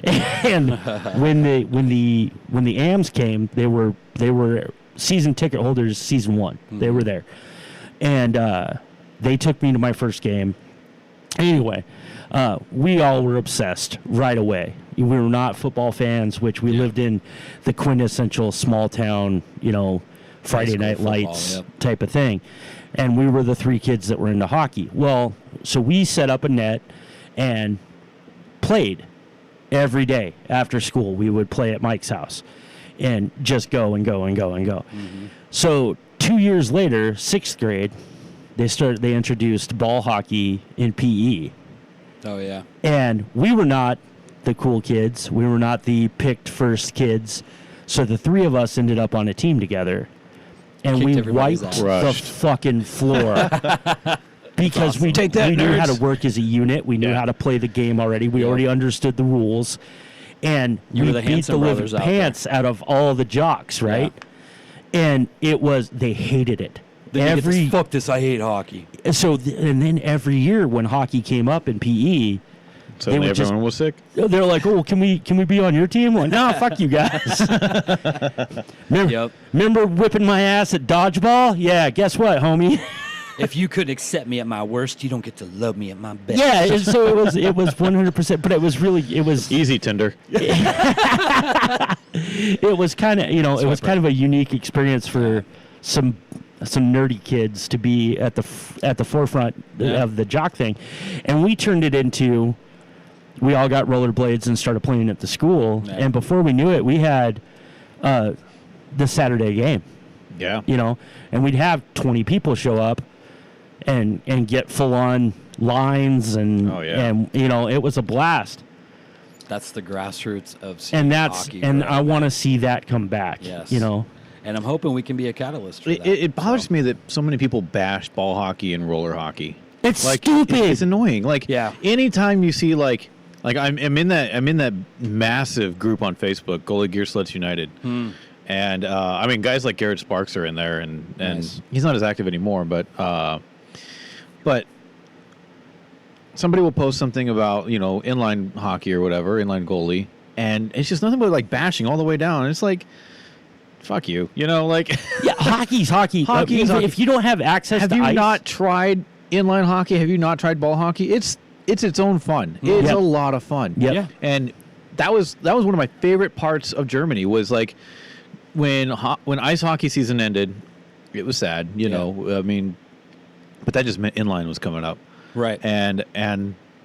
And when the AMs came, they were season ticket holders season one. They were there, and they took me to my first game. Anyway, we all were obsessed right away. We were not football fans, which we lived in the quintessential small town, Friday school Night football, Lights yep. type of thing. And we were the three kids that were into hockey. Well, so we set up a net and played every day after school. We would play at Mike's house and just go and go and go and go. So 2 years later, sixth grade, they introduced ball hockey in PE. Oh yeah. And we were not the cool kids. We were not the picked first kids. So the three of us ended up on a team together. And Kicked we everybody's wiped ass. the Crushed. fucking floor. Because awesome. we Take that, knew how to nerds. work as a unit. We knew Yeah. how to play the game already. We already understood the rules. And You we were the beat the Hanson living brothers out pants out of all the jocks, right? And they hated it. Fuck this, I hate hockey. And then every year when hockey came up in PE, Suddenly would just- everyone was sick. they're like, "Oh, can we be on your team?" I'm like, "No, fuck you guys." Remember whipping my ass at dodgeball? Yeah, guess what, homie? If you couldn't accept me at my worst, you don't get to love me at my best. Yeah, so it was 100%, but it was Easy, Tinder. it was kind of it was kind of a unique experience for some nerdy kids to be at the forefront of the jock thing, and we turned it into. We all got rollerblades and started playing at the school, and before we knew it, we had the Saturday game. Yeah. And we'd have 20 people show up and get full on lines and Oh, yeah. and it was a blast. That's the grassroots of seeing And hockey. I want to see that come back. Yes. And And I'm hoping we can be a catalyst for that. It bothers me that so many people bash ball hockey and roller hockey. It's like, stupid. It's annoying. Like, Yeah. anytime you see like I'm in that massive group on Facebook, Goalie Gear Sluts United, and I mean, guys like Garrett Sparks are in there, and Nice. he's not as active anymore, but somebody will post something about inline hockey or whatever, inline goalie, and it's just nothing but like bashing all the way down. And it's like, fuck you, like. Yeah, hockey's hockey. Hockey is hockey. If you don't have access Have to you ice, not tried inline hockey? Have you not tried ball hockey? It's its own fun. It's Yep. a lot of fun. Yep. Yeah. And that was one of my favorite parts of Germany was like when ice hockey season ended. It was sad, I mean, but that just meant inline was coming up. Right. And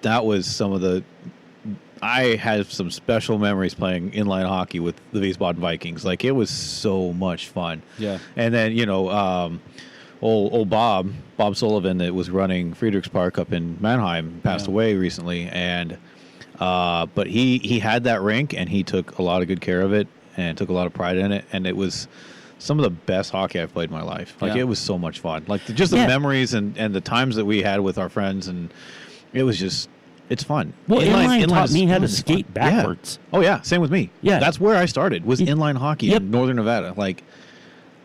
that was some of the. I had some special memories playing inline hockey with the Wiesbaden Vikings. Like, it was so much fun. Yeah. And then old Bob Sullivan that was running Friedrichspark up in Mannheim passed away recently, and but he had that rink and he took a lot of good care of it and took a lot of pride in it, and it was some of the best hockey I've played in my life. Like, it was so much fun. Like, just the memories and the times that we had with our friends, and it was just, it's fun. Well, inline taught is me how to fun. skate Yeah. backwards. Oh yeah, same with me. Yeah. That's where I started, was Yep. inline hockey Yep. in Northern Nevada. Like,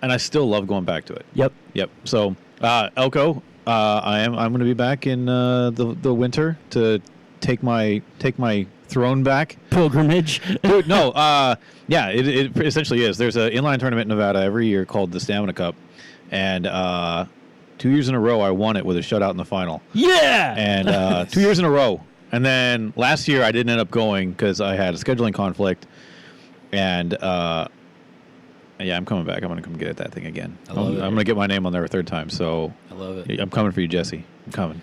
and I still love going back to it. Yep. Yep. So, Elko, I'm going to be back in the winter to take my throne back. Pilgrimage. Dude, no, yeah, it essentially is. There's an inline tournament in Nevada every year called the Stamina Cup, and 2 years in a row I won it with a shutout in the final. Yeah. And 2 years in a row. And then last year I didn't end up going because I had a scheduling conflict, and yeah, I'm coming back. I'm going to come get at that thing again. I love it. I'm going to get my name on there a third time. So I love it. I'm coming for you, Jesse. I'm coming.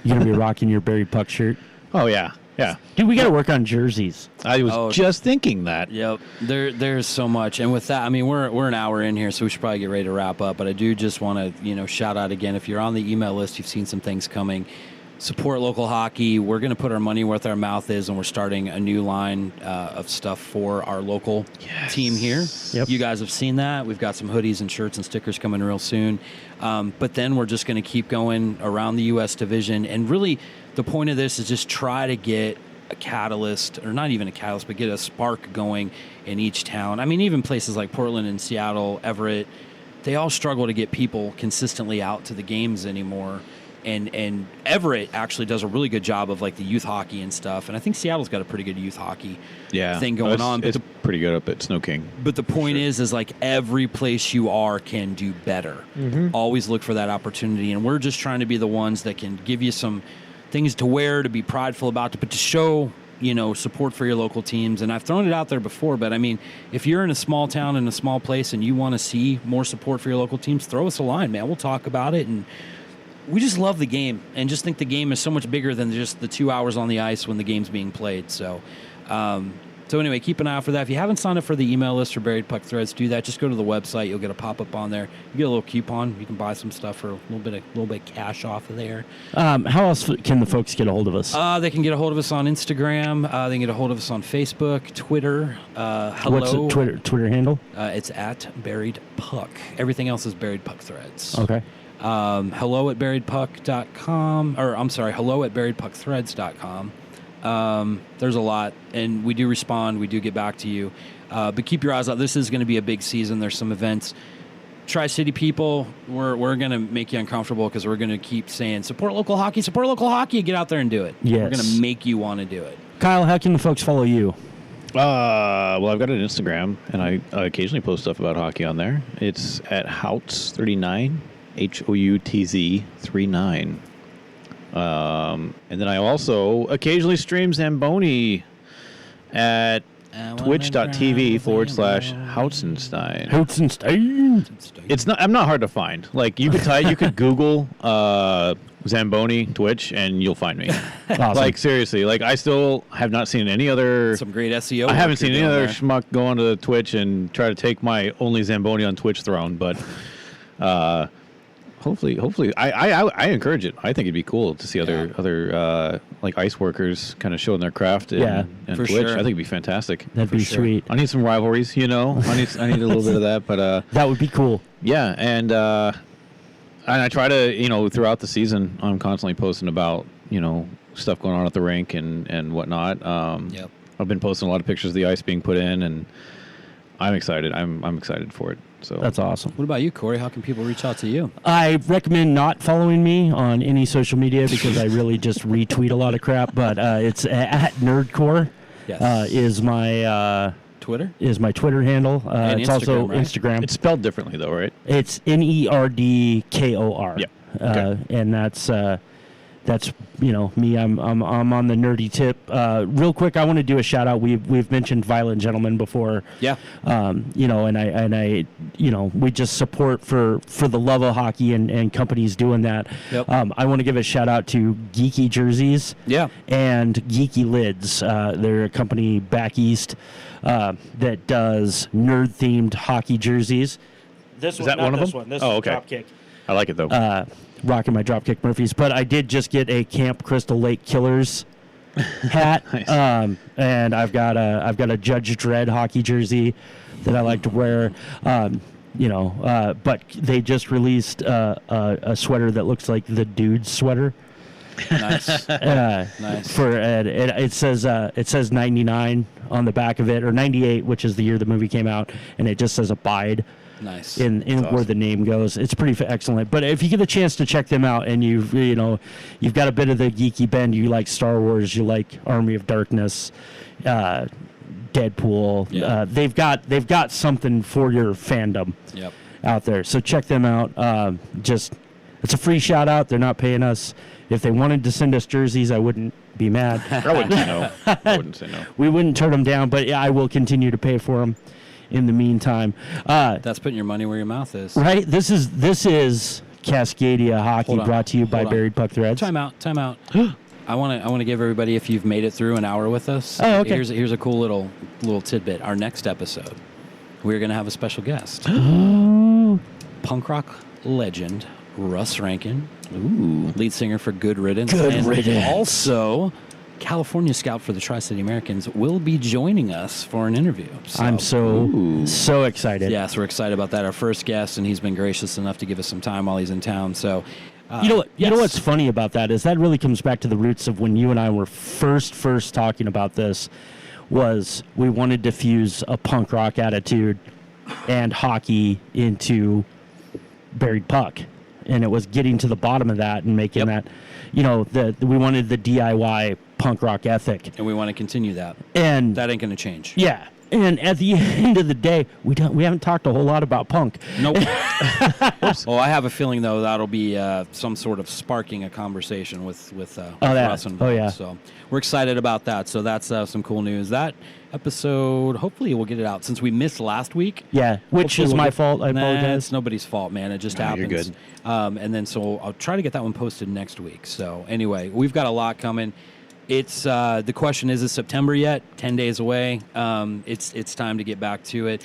You're gonna be rocking your Buried Puck shirt. Oh yeah, yeah. Dude, we got to work on jerseys. I was Oh. just thinking that. Yep. There's so much. And with that, I mean, we're an hour in here, so we should probably get ready to wrap up. But I do just want to, shout out again. If you're on the email list, you've seen some things coming. Support local hockey. We're going to put our money where our mouth is, and we're starting a new line of stuff for our local team here. Yep. You guys have seen that. We've got some hoodies and shirts and stickers coming real soon. But then we're just going to keep going around the U.S. division. And really, the point of this is just try to get a catalyst, or not even a catalyst, but get a spark going in each town. I mean, even places like Portland and Seattle, Everett, they all struggle to get people consistently out to the games anymore. And Everett actually does a really good job of like the youth hockey and stuff. And I think Seattle's got a pretty good youth hockey thing going on. It's pretty good up at Snow King. But the point is like every place you are can do better. Always look for that opportunity. And we're just trying to be the ones that can give you some things to wear, to be prideful about, but to show, support for your local teams. And I've thrown it out there before, but I mean, if you're in a small town, in a small place, and you want to see more support for your local teams, throw us a line, man. We'll talk about it. And we just love the game and just think the game is so much bigger than just the 2 hours on the ice when the game's being played. So, so anyway, keep an eye out for that. If you haven't signed up for the email list for Buried Puck Threads, do that. Just go to the website. You'll get a pop-up on there. You get a little coupon. You can buy some stuff for a little bit of cash off of there. How else can the folks get a hold of us? They can get a hold of us on Instagram. They can get a hold of us on Facebook, Twitter. Hello. What's the Twitter handle? It's at Buried Puck. Everything else is Buried Puck Threads. Okay. Hello at buriedpuck.com, or I'm sorry, hello at buriedpuckthreads.com. There's a lot, and we do respond. We do get back to you. But keep your eyes out. This is going to be a big season. There's some events. Tri-City people, we're going to make you uncomfortable because we're going to keep saying, support local hockey, get out there and do it. Yes. We're going to make you want to do it. Kyle, how can the folks follow you? Well, I've got an Instagram, and I occasionally post stuff about hockey on there. It's at Houtz39, HOUTZ 39. And then I also occasionally stream Zamboni at twitch.tv/Houtzenstein. Hotzenstein. It's not. I'm not hard to find. Like, you could Google Zamboni Twitch and you'll find me. Awesome. Like, seriously. Like, I still have not seen any other. Some great SEO. I haven't work seen you're any doing other there. schmuck go onto Twitch and try to take my only Zamboni on Twitch throne, but hopefully, I encourage it. I think it'd be cool to see other like ice workers kind of showing their craft and for Twitch. sure. I think it'd be fantastic. That'd be sure. sweet. I need some rivalries, I need a little bit of that, but That would be cool. yeah, and And I try to, throughout the season, I'm constantly posting about, stuff going on at the rink and whatnot. Yep. I've been posting a lot of pictures of the ice being put in, and I'm excited. I'm excited for it. So That's awesome. What about you, Corey? How can people reach out to you? I recommend not following me on any social media because I really just retweet a lot of crap. But it's at Nerdcore. Yes. Is my Twitter? Is my Twitter handle. And It's also Instagram, right? Instagram. it's spelled differently, though, right? It's Nerdkor. Yeah. Okay. And that's me. I'm on the nerdy tip. Real quick, I want to do a shout out. We've mentioned Violent Gentlemen before. Yeah. And I we just support for the love of hockey and companies doing that. Yep. I want to give a shout out to Geeky Jerseys. Yeah. And Geeky Lids. They're a company back east that does nerd themed hockey jerseys. This Is that one of them? One. This Oh, is okay. Dropkick. I like it, though. Rocking my Dropkick Murphys, but I did just get a Camp Crystal Lake Killers hat. Nice. And I've got a Judge Dredd hockey jersey that I like to wear. But they just released a sweater that looks like the Dude's sweater. Nice. Nice. For it says 99 on the back of it, or 98, which is the year the movie came out, and it just says Abide. Nice. In awesome. where the name goes, it's pretty excellent. But if you get a chance to check them out, and you've got a bit of the geeky bend, you like Star Wars, you like Army of Darkness, Deadpool. Yeah. They've got something for your fandom Yep. out there. So check them out. It's a free shout out. They're not paying us. If they wanted to send us jerseys, I wouldn't be mad. I wouldn't say no. I wouldn't say no. We wouldn't turn them down, but yeah, I will continue to pay for them. In the meantime, That's putting your money where your mouth is. right? This is Cascadia Hockey, Hold on. brought to you by Hold on. Buried Puck Threads. Time out. I want to give everybody, if you've made it through an hour with us. Oh, okay. Here's a cool little tidbit. Our next episode, we're going to have a special guest. Punk rock legend Russ Rankin, lead singer for Good Riddance, and also California scout for the Tri-City Americans, will be joining us for an interview. So, I'm so excited. yes, we're excited about that. Our first guest, and he's been gracious enough to give us some time while he's in town. So, You know yes. what's funny about that is that really comes back to the roots of when you and I were first talking about this. Was we wanted to fuse a punk rock attitude and hockey into Buried Puck, and it was getting to the bottom of that and making that, we wanted the DIY punk rock ethic, and we want to continue that. and That ain't going to change. yeah. And at the end of the day, we haven't talked a whole lot about punk. Nope. Well, I have a feeling though that'll be some sort of sparking a conversation with Russ involved. Oh, yeah. So we're excited about that. So that's some cool news. That episode, hopefully we'll get it out since we missed last week. Yeah, which Hopefully is we'll my get- fault. I Nah, apologize. it's nobody's fault, man. It just No, happens. you're good. And then so I'll try to get that one posted next week. So anyway, we've got a lot coming. It's the question is September yet? 10 days away. It's time to get back to it.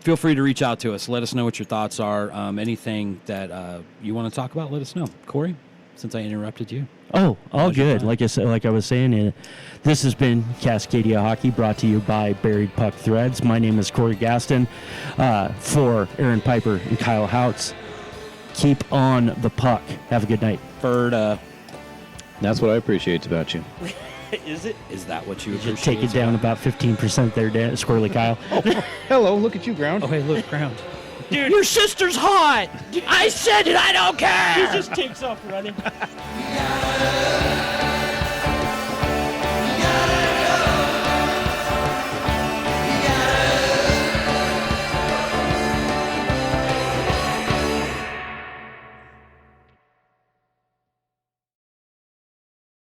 Feel free to reach out to us. Let us know what your thoughts are. Anything that you want to talk about, let us know. Corey, since I interrupted you. Oh, all How's your good. time? Like I was saying, this has been Cascadia Hockey, brought to you by Buried Puck Threads. My name is Corey Gaston. For Aaron Piper and Kyle Houts, keep on the puck. Have a good night. Bird, That's what I appreciate about you. Is it? is that what you Just appreciate? take it down about 15% there, Squirrely Kyle. Hello, look at you, Ground. Oh, hey, look, ground. Dude, your sister's hot. I said it. I don't care. He just takes off running.